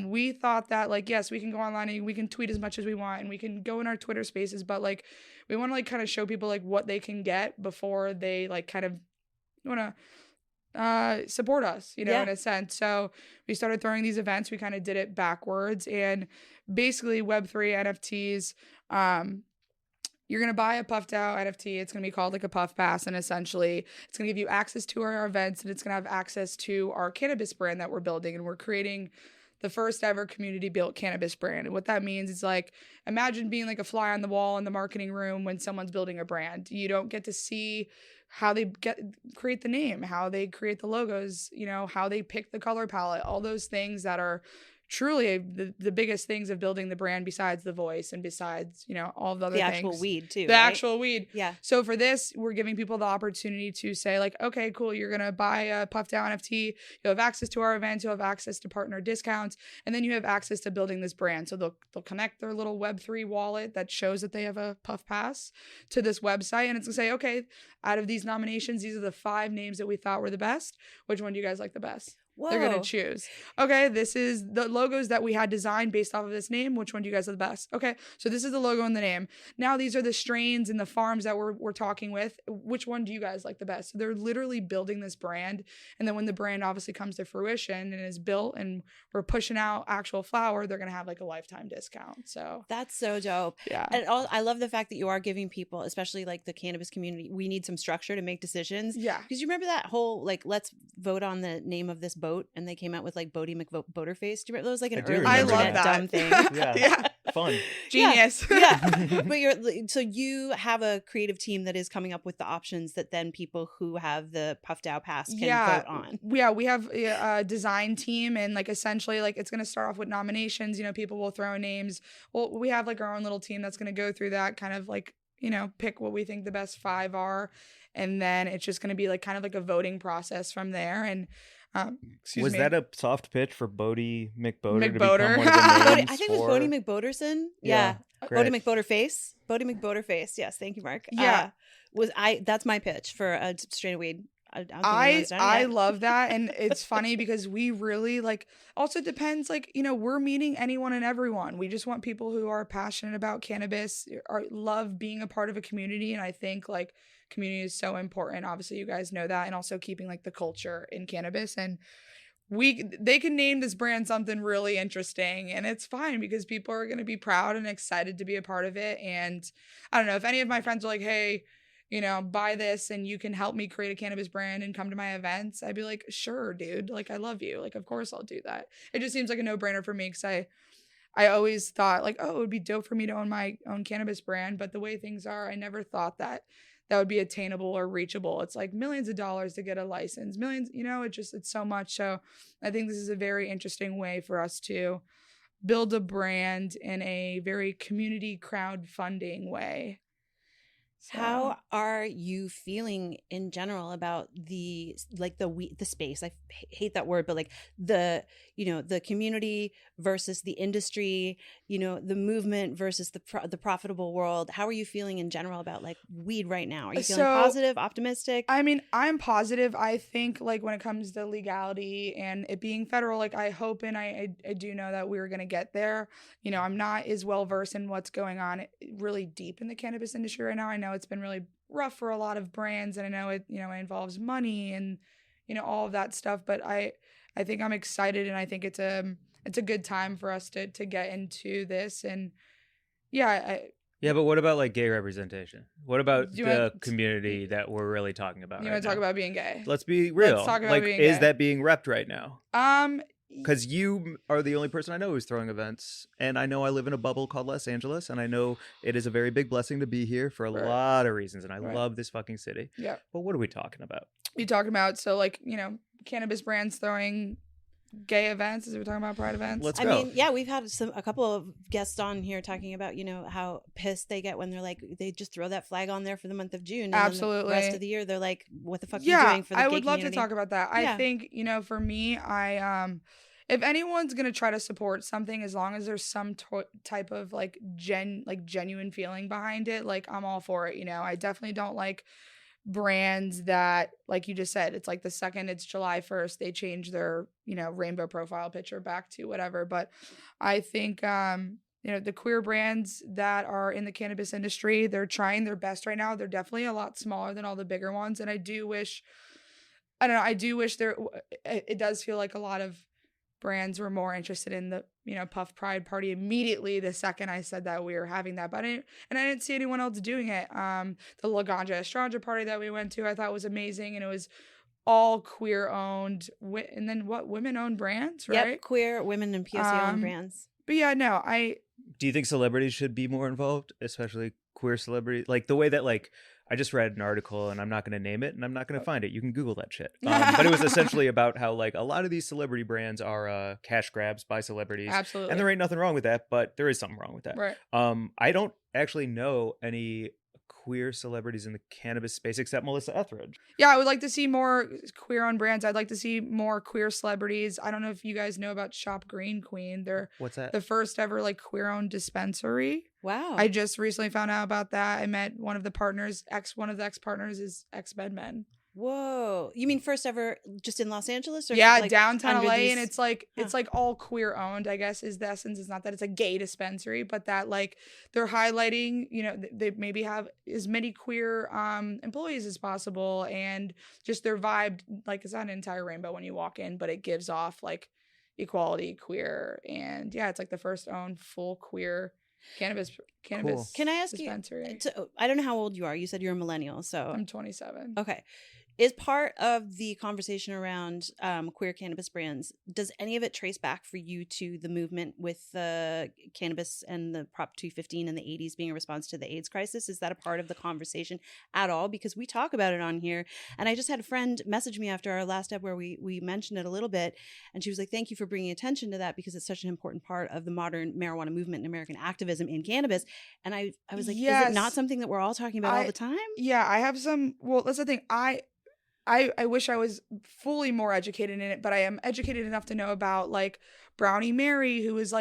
we thought that like, yes, we can go online and we can tweet as much as we want, and we can go in our Twitter spaces, but like we want to like kind of show people like what they can get before they like kind of want to support us, you know, Yeah. in a sense. So we started throwing these events. We kind of did it backwards, and basically Web3 NFTs. You're going to buy a PuffDAO NFT. It's going to be called like a Puff Pass. And essentially, it's going to give you access to our events, and it's going to have access to our cannabis brand that we're building. And we're creating the first ever community built cannabis brand. And what that means is, like, imagine being like a fly on the wall in the marketing room when someone's building a brand. You don't get to see how they create the name, how they create the logos, you know, how they pick the color palette, all those things that are truly the biggest things of building the brand, besides the voice and besides, you know, all the other The things. actual weed too. The right? actual weed. Yeah. So for this, we're giving people the opportunity to say, like, okay, cool, you're going to buy a PuffDAO NFT. You'll have access to our events. You'll have access to partner discounts. And then you have access to building this brand. So they'll connect their little Web3 wallet that shows that they have a Puff Pass to this website. And it's going to say, okay, out of these nominations, these are the 5 names that we thought were the best. Which one do you guys like the best? Whoa. They're going to choose. Okay, this is the logos that we had designed based off of this name. Which one do you guys are the best? Okay, so this is the logo and the name. Now these are the strains and the farms that we're talking with. Which one do you guys like the best? So they're literally building this brand. And then when the brand obviously comes to fruition and is built and we're pushing out actual flower, they're going to have like a lifetime discount. So That's so dope. yeah. And I love the fact that you are giving people, especially like the cannabis community, we need some structure to make decisions. Yeah. Because you remember that whole, like, let's vote on the name of this boat, and they came out with like Bodie McBoaterface. Do you remember? That was like an I do early remember internet that. dumb thing. Yeah. Yeah. Fun. Genius. Yeah. But so you have a creative team that is coming up with the options that then people who have the PuffDAO pass can vote on. Yeah, we have a design team, and like essentially, like, it's going to start off with nominations. You know, people will throw names. Well, we have like our own little team that's going to go through that, kind of like, you know, pick what we think the best 5 are, and then it's just going to be like kind of like a voting process from there. And Was that a soft pitch for Bodie McBoater to McBoater. become one of the Bodie, names I think it was for- Bodie McBoaterson. Yeah. great. Bodie McBoaterface. Bodie McBoaterface. Yes. Thank you, Mark. Yeah. That's my pitch for a strain of weed. I love that. And it's funny because we really, like, also depends, like, you know, we're meeting anyone and everyone. We just want people who are passionate about cannabis, or love being a part of a community. And I think, like, community is so important. Obviously, you guys know that. And also keeping like the culture in cannabis. And they can name this brand something really interesting, and it's fine because people are going to be proud and excited to be a part of it. And I don't know, if any of my friends are like, hey, you know, buy this and you can help me create a cannabis brand and come to my events, I'd be like, sure, dude. Like, I love you. Like, of course I'll do that. It just seems like a no-brainer for me, because I always thought, like, oh, it would be dope for me to own my own cannabis brand. But the way things are, I never thought that would be attainable or reachable. It's like millions of dollars to get a license, millions, you know, it's so much. So I think this is a very interesting way for us to build a brand in a very community crowdfunding way. So. How are you feeling in general about the space? I hate that word, but like the community versus the industry, you know, the movement versus the profitable world. How are you feeling in general about like weed right now? Are you feeling positive, optimistic? I mean, I'm positive. I think like when it comes to legality and it being federal, like I hope and I do know that we're going to get there. You know, I'm not as well versed in what's going on really deep in the cannabis industry right now. I know it's been really rough for a lot of brands, and I know it, you know, it involves money and, you know, all of that stuff, but I think I'm excited, and I think it's a good time for us to get into this. And yeah, but what about like gay representation? What about the community that we're really talking about? You want to talk about being gay? Let's be real. Let's talk about like, being is gay. that being repped right now? Because you are the only person I know who's throwing events, and I know I live in a bubble called Los Angeles, and I know it is a very big blessing to be here for a lot of reasons, and I love this fucking city. Yeah. But what are we talking about? You talking about, so like, you know, cannabis brands throwing gay events? Is we talking about pride events? Let's go. I mean, yeah, we've had a couple of guests on here talking about, you know, how pissed they get when they're like, they just throw that flag on there for the month of June. And Absolutely. Then the rest of the year, they're like, what the fuck are you doing for the I gay would love community? to talk about that. Yeah. I think, you know, for me, if anyone's going to try to support something, as long as there's some type of like genuine feeling behind it, like I'm all for it. You know, I definitely don't like brands that, like you just said, it's like the second it's July 1st, they change their, you know, rainbow profile picture back to whatever. But I think, you know, the queer brands that are in the cannabis industry, they're trying their best right now. They're definitely a lot smaller than all the bigger ones. And I do wish I don't know. I do wish it does feel like a lot of brands were more interested in the, Puff Pride party immediately the second I said that we were having that. But I didn't see anyone else doing it. The Ganja Estranja party that we went to, I thought was amazing. And it was all queer owned. And then women owned brands, right? Yep, queer, women, and POC owned brands. But yeah, no, Do you think celebrities should be more involved, especially queer celebrities? Like the way that I just read an article, and I'm not going to name it, and I'm not going to find it. You can Google that shit. But it was essentially about how a lot of these celebrity brands are cash grabs by celebrities. Absolutely. And there ain't nothing wrong with that, but there is something wrong with that. Right. I don't actually know any queer celebrities in the cannabis space except Melissa Etheridge. Yeah, I would like to see more queer owned brands. I'd like to see more queer celebrities. I don't know if you guys know about Shop Green Queen. They're What's that? the first ever queer owned dispensary. Wow. I just recently found out about that. I met one of the partners. One of the ex-partners is ex-Bedmen. Whoa. You mean first ever just in Los Angeles? Or Yeah, downtown under LA. these- And it's all queer owned, I guess, is the essence. It's not that it's a gay dispensary, but that they're highlighting, they maybe have as many queer employees as possible, and just their vibe, it's not an entire rainbow when you walk in, but it gives off equality, queer, and yeah, it's the first owned full queer cannabis. Cool. Can I ask dispensary. I don't know how old you are. You said you're a millennial, so I'm 27. okay. Is part of the conversation around queer cannabis brands, does any of it trace back for you to the movement with the cannabis and the Prop 215 in the 80s being a response to the AIDS crisis? Is that a part of the conversation at all? Because we talk about it on here. And I just had a friend message me after our last ep where we mentioned it a little bit. And she was like, thank you for bringing attention to that because it's such an important part of the modern marijuana movement and American activism in cannabis. And I was like, Yes. is it not something that we're all talking about all the time? Yeah, I have some. Well, that's the thing. I wish I was fully more educated in it, but I am educated enough to know about Brownie Mary, who was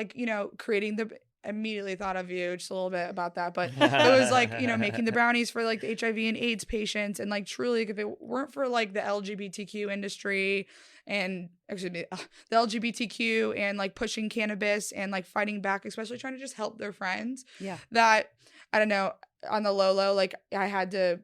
creating the. Immediately thought of you just a little bit about that, but it was making the brownies for the HIV and AIDS patients, and truly if it weren't for the LGBTQ industry and the LGBTQ and pushing cannabis and fighting back, especially trying to just help their friends. Yeah. That I don't know, on the low, I had to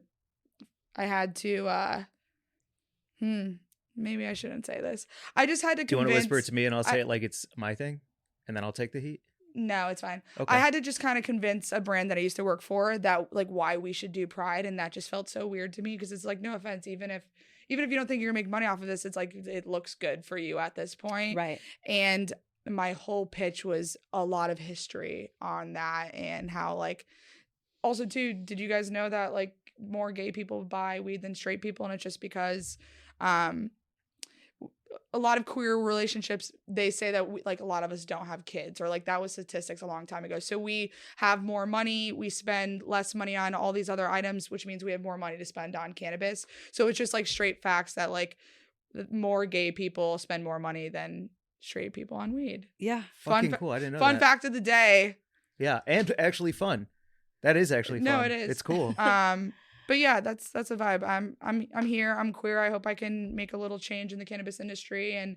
maybe I shouldn't say this. I just had to convince. Do you want to whisper it to me and I'll say it like it's my thing? And then I'll take the heat? No, it's fine. Okay. I had to just kind of convince a brand that I used to work for that why we should do Pride, and that just felt so weird to me because it's no offense, even if you don't think you're gonna make money off of this, it's it looks good for you at this point. Right. And my whole pitch was a lot of history on that, and how also too, did you guys know that more gay people buy weed than straight people? And it's just because a lot of queer relationships, they say that a lot of us don't have kids, or that was statistics a long time ago. So we have more money, we spend less money on all these other items, which means we have more money to spend on cannabis. So it's just straight facts that more gay people spend more money than straight people on weed. Yeah. Fucking cool. I didn't know Fun that. fact of the day. Yeah, and actually fun. That is actually fun. No, it is. It's cool. But yeah, that's a vibe. I'm here. I'm queer. I hope I can make a little change in the cannabis industry. And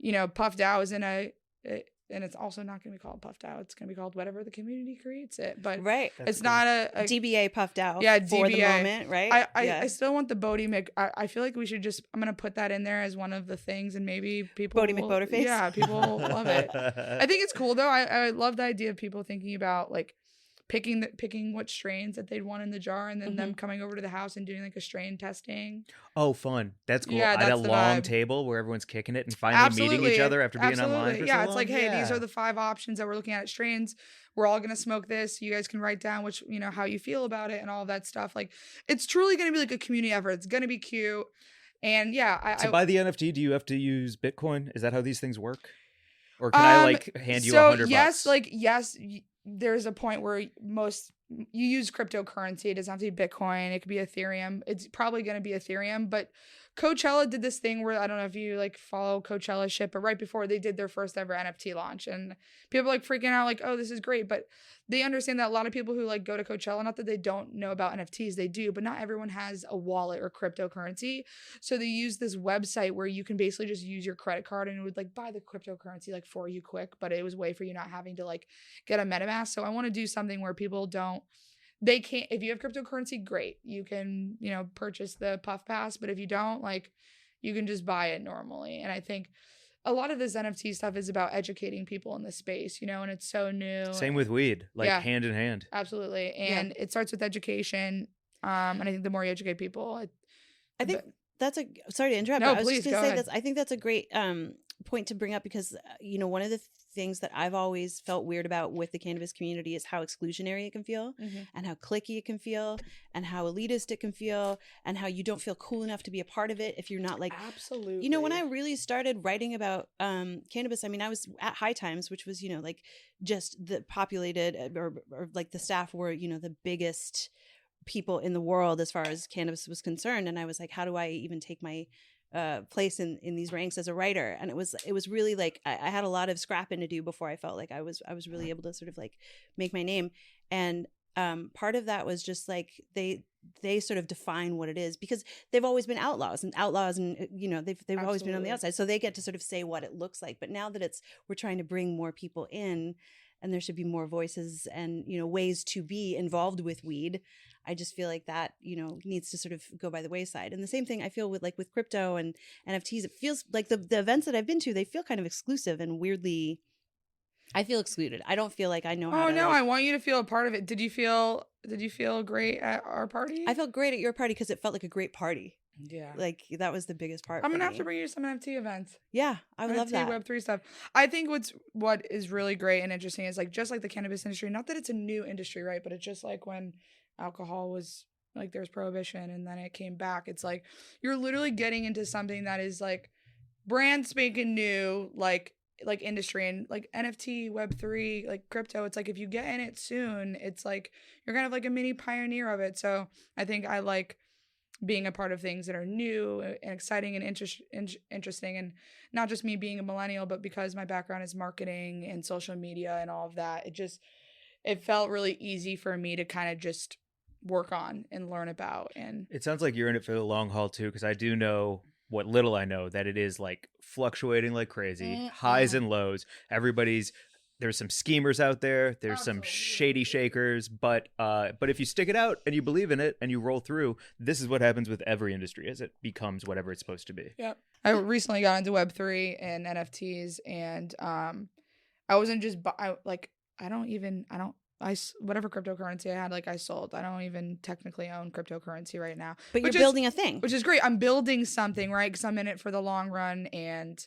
PuffDAO is and it's also not going to be called PuffDAO. It's going to be called whatever the community creates it. But right. It's not a DBA PuffDAO. Yeah, for the DBA. moment, right? I still want the Bodie Mc. I feel like we should just. I'm gonna put that in there as one of the things, and maybe people. Bodie McBoderface? Yeah, people will love it. I think it's cool though. I love the idea of people thinking about picking what strains that they'd want in the jar, and then them coming over to the house and doing a strain testing. Oh, fun. That's cool. Yeah, At a that's the long vibe. table where everyone's kicking it and finally meeting each other after being online for so Yeah, long. it's hey, these are the 5 options that we're looking at strains. We're all gonna smoke this. You guys can write down which, how you feel about it and all of that stuff. It's truly gonna be a community effort. It's gonna be cute. And yeah, to buy the NFT, do you have to use Bitcoin? Is that how these things work? Or can I hand you $100? Yes, there's a point where you use cryptocurrency. It doesn't have to be Bitcoin. It could be Ethereum. It's probably going to be Ethereum, but Coachella did this thing where, I don't know if you follow Coachella shit, but right before they did their first ever NFT launch, and people are freaking out oh, this is great. But they understand that a lot of people who go to Coachella, not that they don't know about NFTs, they do, but not everyone has a wallet or cryptocurrency. So they use this website where you can basically just use your credit card and it would buy the cryptocurrency for you quick, but it was a way for you not having to get a MetaMask. So I want to do something where people they can't, if you have cryptocurrency, great. You can, purchase the Puff Pass, but if you don't, you can just buy it normally. And I think a lot of this NFT stuff is about educating people in the space, you know, and it's so new. Same with weed, like hand in hand. Absolutely. And it starts with education. And I think the more you educate people, I think that's sorry to interrupt. No, but I was please, just going to say ahead. I think that's a great point to bring up because, you know, one of the things that I've always felt weird about with the cannabis community is how exclusionary it can feel and how cliquey it can feel and how elitist it can feel and how you don't feel cool enough to be a part of it if you're not like, absolutely. You know, when I really started writing about cannabis, I mean, I was at High Times, which was, you know, like just the populated or like the staff were, you know, the biggest people in the world as far as cannabis was concerned. And I was like, how do I even take my place in these ranks as a writer? And it was really like I had a lot of scrapping to do before I felt like I was really able to sort of like make my name. And part of that was just like they sort of define what it is because they've always been outlaws and you know they've always been on the outside, so they get to sort of say what it looks like. But now that we're trying to bring more people in and there should be more voices and, you know, ways to be involved with weed, I just feel like that, you know, needs to sort of go by the wayside. And the same thing I feel with crypto and NFTs. It feels like the events that I've been to, they feel kind of exclusive and weirdly, I feel excluded. I don't feel like I know how to. Oh no, I want you to feel a part of it. Did you feel great at our party? I felt great at your party because it felt like a great party. Yeah. Like that was the biggest part. I'm going to have to bring you some NFT events. Yeah, I would love that. Web3 stuff. I think what is really great and interesting is like just like the cannabis industry, not that it's a new industry, right? But it's just like when alcohol was like there's prohibition and then it came back. It's like you're literally getting into something that is like brand spanking new, like industry, and like NFT, Web3, like crypto. It's like if you get in it soon, it's like you're kind of like a mini pioneer of it. So I think I like being a part of things that are new and exciting and interesting, and not just me being a millennial, but because my background is marketing and social media and all of that, it felt really easy for me to kind of just work on and learn about. And it sounds like you're in it for the long haul too, because I do know what little I know that it is like fluctuating like crazy, highs and lows. There's some schemers out there. There's some shady shakers, but if you stick it out and you believe in it and you roll through, this is what happens with every industry as it becomes whatever it's supposed to be. Yep. I recently got into Web3 and NFTs, and I wasn't just whatever cryptocurrency I had, like I sold. I don't even technically own cryptocurrency right now. But you're building a thing, which is great. I'm building something, right? Because I'm in it for the long run, and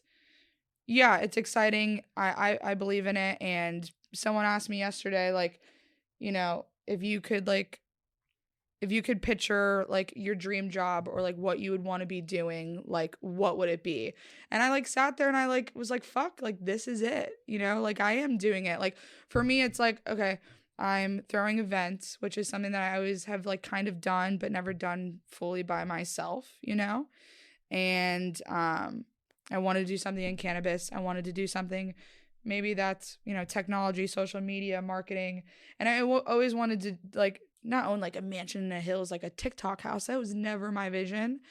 yeah, it's exciting. I believe in it. And someone asked me yesterday, like, you know, if you could picture like your dream job or like what you would want to be doing, like what would it be? And I like sat there and I like was like, fuck, like this is it, you know, like I am doing it. Like for me, it's like, okay, I'm throwing events, which is something that I always have like kind of done, but never done fully by myself, you know? And I wanted to do something in cannabis. I wanted to do something, maybe that's, you know, technology, social media, marketing. And I always wanted to like not own like a mansion in the hills, like a TikTok house. That was never my vision.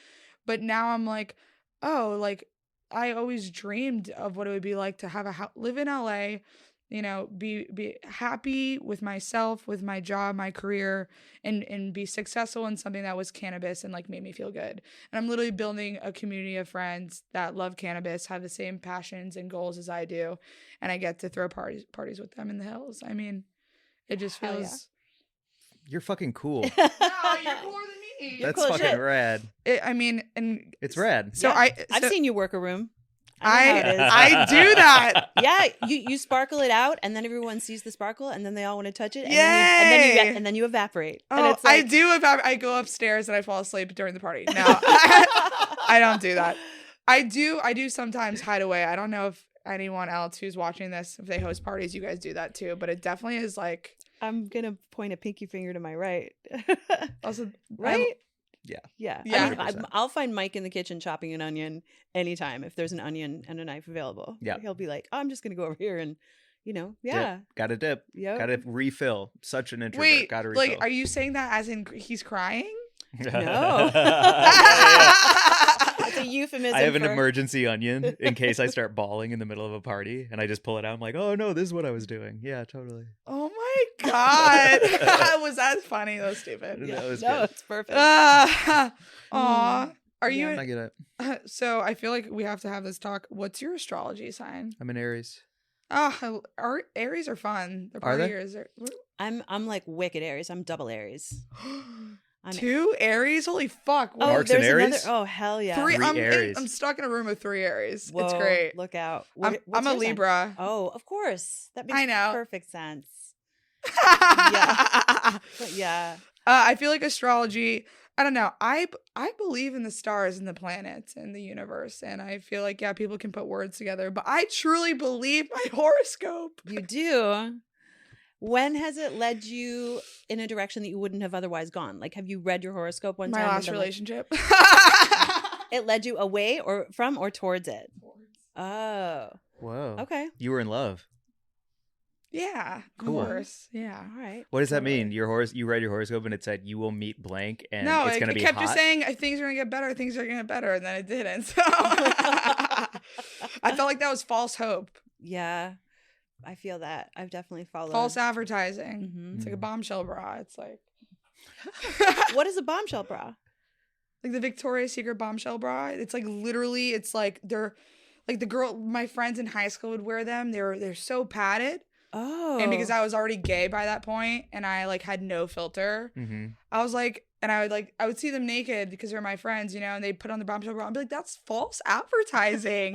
But now I'm like, oh, like I always dreamed of what it would be like to have live in LA, you know, be happy with myself, with my job, my career, and be successful in something that was cannabis and like made me feel good. And I'm literally building a community of friends that love cannabis, have the same passions and goals as I do, and I get to throw parties with them in the hills. I mean, it just feels. You're fucking cool. No, you're cooler than me. That's cool fucking shit. rad. And it's rad. So yeah. I've seen you work a room. I do that. Yeah, you sparkle it out, and then everyone sees the sparkle, and then they all want to touch it, and then you evaporate. Oh, and it's like, I do evaporate. I go upstairs and I fall asleep during the party. No, I don't do that. I do sometimes hide away. I don't know if anyone else who's watching this, if they host parties, you guys do that too. But it definitely is like. I'm gonna point a pinky finger to my right. Also, right? Yeah. I mean, I'll find Mike in the kitchen chopping an onion anytime if there's an onion and a knife available. Yeah, he'll be like, "Oh, I'm just gonna go over here and, you know, got to dip. Yeah, got to refill. Such an introvert. Wait, got to refill. like, are you saying that as in he's crying? No. It's a euphemism. I have an emergency onion in case I start bawling in the middle of a party, and I just pull it out. I'm like, oh no, this is what I was doing. Yeah, totally. Oh my god, was that funny? That was stupid. Yeah. That was no, good. it's perfect. Aw. Are you? I get it. So I feel like we have to have this talk. What's your astrology sign? I'm an Aries. Oh, Aries are fun. They're Are they? partiers. I'm like wicked Aries. I'm double Aries. I'm 2 Aries? Holy fuck. Oh, Mark's an there's Aries? another. Oh, hell yeah. 3 Aries. I'm stuck in a room with 3 Aries. Whoa, It's great. Look out. I'm What's a your sign? Libra. Oh, of course. That makes I know. perfect sense. Yeah. But yeah. I feel like astrology, I don't know. I believe in the stars and the planets and the universe. And I feel like, yeah, people can put words together, but I truly believe my horoscope. You do. When has it led you in a direction that you wouldn't have otherwise gone? Like, have you read your horoscope one My time? last and been like, relationship. it led you away or from or towards it? Oh. Whoa. Okay. You were in love. Yeah, of Cool. course. Yeah. All right. What does that Totally. mean? You read your horoscope and it said you will meet blank and No, it's it going to be kept hot. just saying things are going to get better, things are going to get better, and then it didn't. So I felt like that was false hope, Yeah. I feel that. I've definitely followed. false advertising. Mhm. It's like a bombshell bra. It's like What is a bombshell bra? like the Victoria's Secret bombshell bra. It's like literally, it's like they're like the girl, my friends in high school would wear them. They're so padded. Oh. And because I was already gay by that point and I like had no filter, Mm-hmm. I was like, and I would see them naked because they're my friends, you know, and they'd put on the bombshell bra and be like, that's false advertising.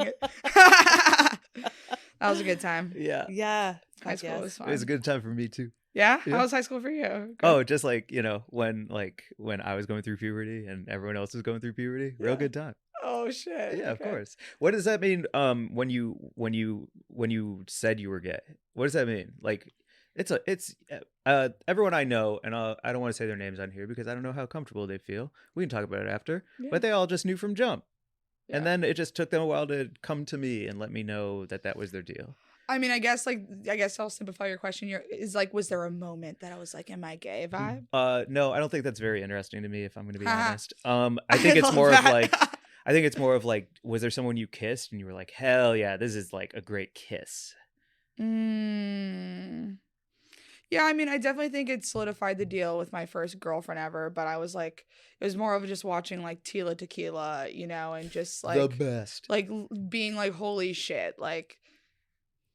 That was a good time. Yeah. Yeah. High school Yes. was fun. It was a good time for me too. Yeah? Yeah. How was high school for you? Good. Oh, just like, when I was going through puberty and everyone else was going through puberty. Real Yeah. good time. Oh shit. Yeah, of Okay. course. What does that mean when you said you were gay? What does that mean? Like it's everyone I know, and I don't want to say their names on here because I don't know how comfortable they feel. We can talk about it after. Yeah. But they all just knew from jump. Yeah. And then it just took them a while to come to me and let me know that was their deal. I mean, I guess I'll simplify your question. Was there a moment that I was like, am I gay vibe? No, I don't think that's very interesting to me if I'm going to be Haha. honest. I think it's love more that. of like I think it's more of like, was there someone you kissed and you were like, hell yeah, this is like a great kiss? Yeah, I mean, I definitely think it solidified the deal with my first girlfriend ever, but I was like, it was more of just watching like Tila Tequila, you know, and just like the best. like being like, holy shit, like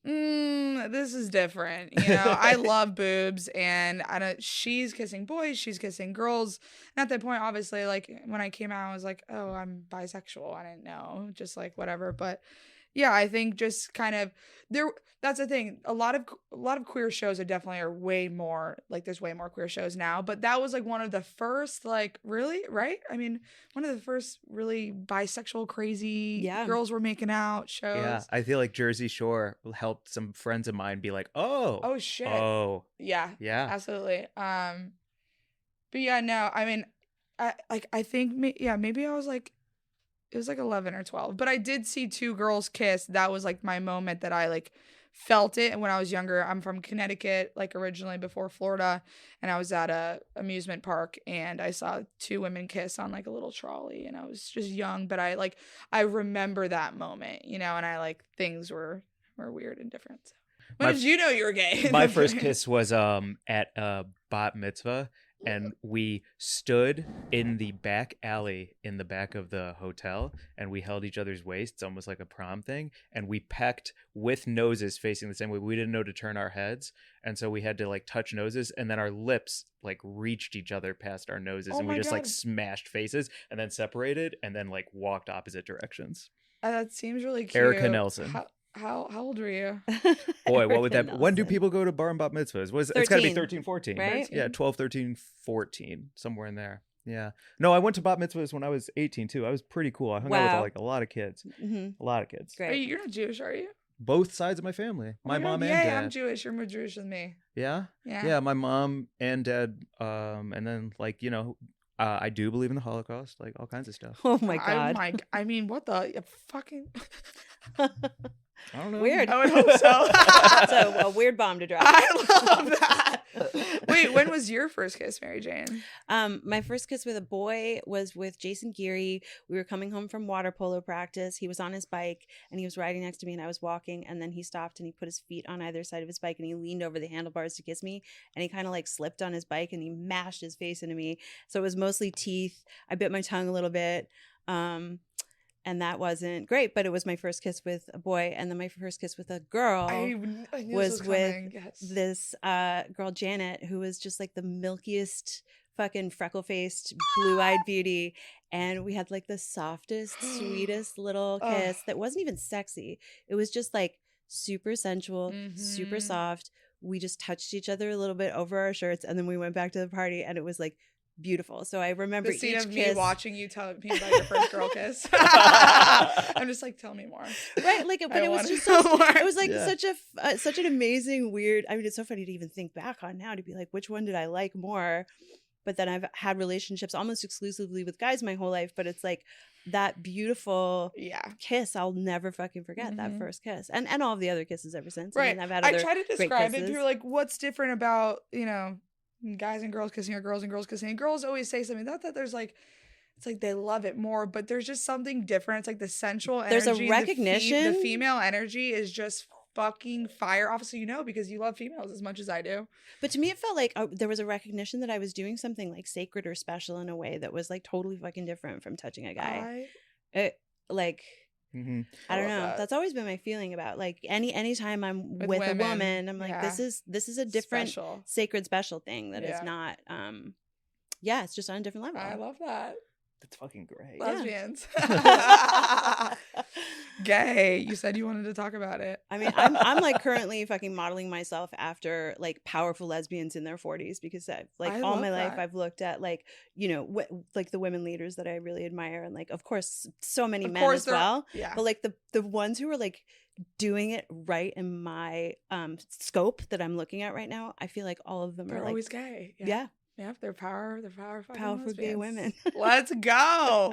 this is different, you know. I love boobs, and she's kissing boys, she's kissing girls, and at that point, obviously, like when I came out, I was like, oh, I'm bisexual. I didn't know, just like whatever. But yeah, I think just kind of that's the thing. A lot of queer shows are way more like, there's way more queer shows now, but that was like one of the first, like, really, right? I mean, one of the first really bisexual crazy girls were making out shows. Yeah, I feel like Jersey Shore helped some friends of mine be like, oh shit. oh Yeah, absolutely. But yeah, no, I mean, I think maybe I was like, it was like 11 or 12, but I did see 2 girls kiss. That was like my moment that I like felt it. And when I was younger, I'm from Connecticut, like originally before Florida, and I was at a amusement park and I saw 2 women kiss on like a little trolley, and I was just young, but I remember that moment, you know, and I like things were weird and different. So. When did you know you were gay? My first kiss was at a bat mitzvah, and we stood in the back alley in the back of the hotel, and we held each other's waists, almost like a prom thing, and we pecked with noses facing the same way. We didn't know to turn our heads, and so we had to like touch noses, and then our lips like reached each other past our noses, and we just like smashed faces and then separated and then like walked opposite directions. That seems really cute. Erica Nelson. How old were you? Boy, what would that... When do people go to bar and bat mitzvahs? It's got to be 13, 14. Right? Yeah, 12, 13, 14. Somewhere in there. Yeah. No, I went to bat mitzvahs when I was 18, too. I was pretty cool. I hung out with like a lot of kids. Mm-hmm. A lot of kids. Great. You're not Jewish, are you? Both sides of my family. My mom and dad. I'm Jewish. You're more Jewish than me. Yeah? Yeah. Yeah, my mom and dad. And then, like, you know... I do believe in the Holocaust, like all kinds of stuff. Oh my God. I mean, what the fucking... I don't know. Weird. I would hope so. So a weird bomb to drop. I love that. Wait, when was your first kiss, Mary Jane? My first kiss with a boy was with Jason Geary. We were coming home from water polo practice. He was on his bike and he was riding next to me and I was walking, and then he stopped and he put his feet on either side of his bike and he leaned over the handlebars to kiss me, and he kind of like slipped on his bike and he mashed his face into me. So it was mostly teeth. I bit my tongue a little bit. And that wasn't great, but it was my first kiss with a boy. And then my first kiss with a girl I knew this was with coming. Yes. this girl, Janet, who was just like the milkiest fucking freckle-faced, blue-eyed beauty. And we had like the softest, sweetest little kiss that wasn't even sexy. It was just like super sensual, super soft. We just touched each other a little bit over our shirts, and then we went back to the party, and it was like beautiful. So I remember the scene each of kiss. me watching you tell me about your first girl kiss. I'm just like, tell me more. Right, like, but I it was wanna just know so, more. it was like such an amazing, weird. I mean, it's so funny to even think back on now, to be like, which one did I like more? But then I've had relationships almost exclusively with guys my whole life. But it's like that beautiful kiss. I'll never fucking forget that first kiss, and all of the other kisses ever since. Right. I mean, I've had other I try to great describe it. kisses. People are like, what's different about, guys and girls kissing or girls and girls kissing? And girls always say something. Not that there's like, it's like they love it more, but there's just something different. It's like the sensual energy. There's a recognition. The female energy is just fucking fire. Obviously, because you love females as much as I do. But to me, it felt like there was a recognition that I was doing something like sacred or special in a way that was like totally fucking different from touching a guy. I don't know. That's always been my feeling about like anytime I'm with a woman, I'm like, this is a different sacred special thing that is not it's just on a different level. I love that. That's fucking great. Lesbians. Gay. You said you wanted to talk about it. I mean, I'm like currently fucking modeling myself after like powerful lesbians in their 40s, because I've like all my life I've looked at like, like the women leaders that I really admire, and like of course so many men as well. Yeah. But like the ones who are like doing it right in my scope that I'm looking at right now, I feel like all of them They're are like always gay. Yeah. Yeah, they're powerful gay women. Let's go.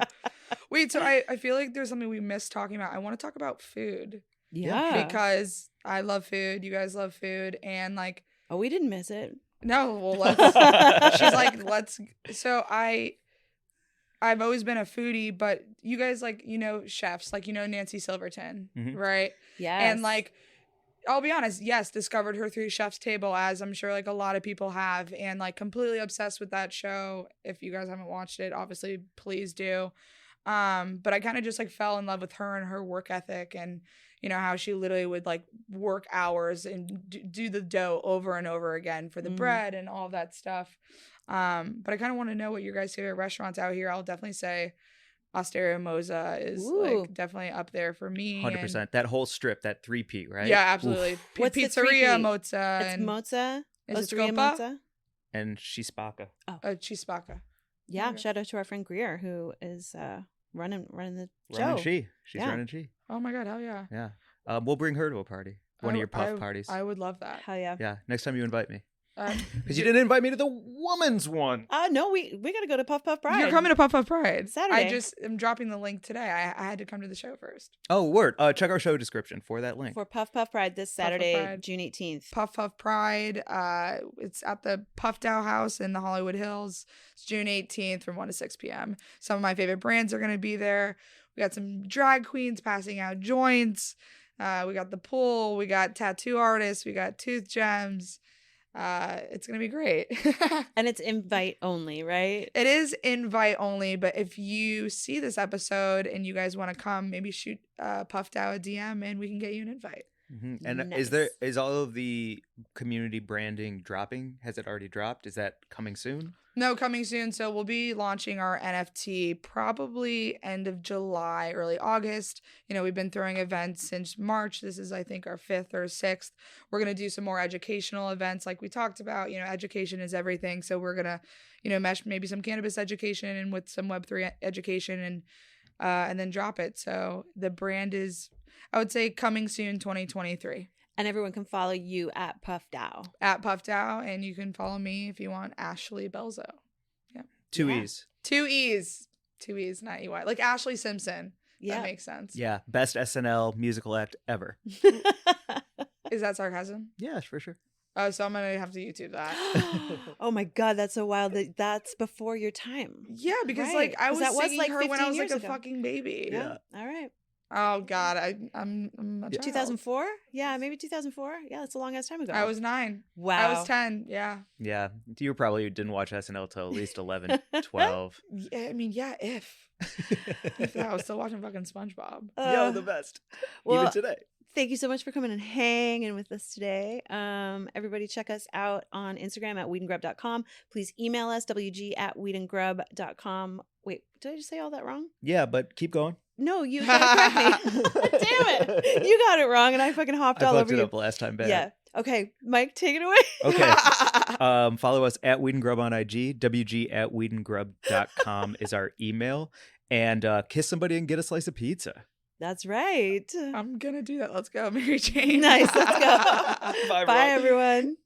Wait, so I feel like there's something we missed talking about. I want to talk about food. Yeah. Because I love food. You guys love food. And like, oh, we didn't miss it. No, well, let's. She's like, let's. So I've always been a foodie, but you guys like, chefs, like, Nancy Silverton, right? Yeah. And like, I'll be honest, yes, discovered her through Chef's Table, as I'm sure like a lot of people have, and like completely obsessed with that show. If you guys haven't watched it, obviously please do. But I kind of just like fell in love with her and her work ethic, and how she literally would like work hours and do the dough over and over again for the bread and all of that stuff. But I kind of want to know what your guys' favorite restaurants out here. I'll definitely say Osteria Moza is like definitely up there for me. 100%. That whole strip, that 3P, right? Yeah, absolutely. What's Pizzeria the 3P? Moza. It's Moza. Is it Osteria Scopa? Moza? And Chispaka. Oh, Chispaka. Yeah, okay. Shout out to our friend Greer, who is running the show. She's running She. Oh my god, hell yeah. Yeah. We'll bring her to a party. One of your puff parties. I would love that. Hell yeah. Yeah. Next time you invite me. Because you didn't invite me to the woman's one. No, we gotta go to Puff Puff Pride. You're coming to Puff Puff Pride Saturday. I'm dropping the link today. I had to come to the show first. Oh, word. Check our show description for that link. For Puff Puff Pride this Saturday, June 18th. Puff Puff Pride. It's at the PuffDAO House in the Hollywood Hills. It's June 18th from 1 to 6 p.m. Some of my favorite brands are gonna be there. We got some drag queens passing out joints. We got the pool. We got tattoo artists. We got tooth gems. It's gonna be great. And it's invite only, right? It is invite only, but if you see this episode and you guys want to come, maybe shoot PuffDAO a DM and we can get you an invite. And nice. is all of the community branding dropping? Has it already dropped? Is that coming soon? No, coming soon. So we'll be launching our NFT probably end of July, early August. We've been throwing events since March. This is, I think, our 5th or 6th. We're going to do some more educational events like we talked about. Education is everything. So we're going to, mesh maybe some cannabis education and with some Web3 education and then drop it. So the brand is, I would say, coming soon 2023. And everyone can follow you at PuffDAO. At PuffDAO, and you can follow me if you want, Ashlee Belzo. Yeah. 2 E's. 2 E's. 2 E's, not EY. Like Ashlee Simpson. Yeah. That makes sense. Yeah. Best SNL musical act ever. Is that sarcasm? Yeah, for sure. Oh, so I'm going to have to YouTube that. Oh my God, that's so wild. That's before your time. Yeah, because right. I was that singing like her when I was like a ago. fucking baby. Yeah. All right. Oh God, I'm a child. 2004? Yeah, maybe 2004. Yeah, that's a long ass time ago. I was 9. Wow. I was 10. Yeah. Yeah. You probably didn't watch SNL till at least 11, 12. Yeah, I mean, yeah, if I was still watching fucking SpongeBob. Yo, the best. well, Even today. Thank you so much for coming and hanging with us today. Everybody check us out on Instagram at weedandgrub.com. Please email us, wg@weedandgrub.com. Wait, did I just say all that wrong? Yeah, but keep going. No, you gotta correct me. Damn it. You got it wrong and I fucking hopped I all fucked over it you. up last time bad. Yeah. Okay, Mike, take it away. Okay. Follow us at Weed and Grub on IG. wg@weedandgrub.com is our email. And kiss somebody and get a slice of pizza. That's right. I'm gonna do that. Let's go, Mary Jane. Nice. Let's go. Bye, Bye everyone.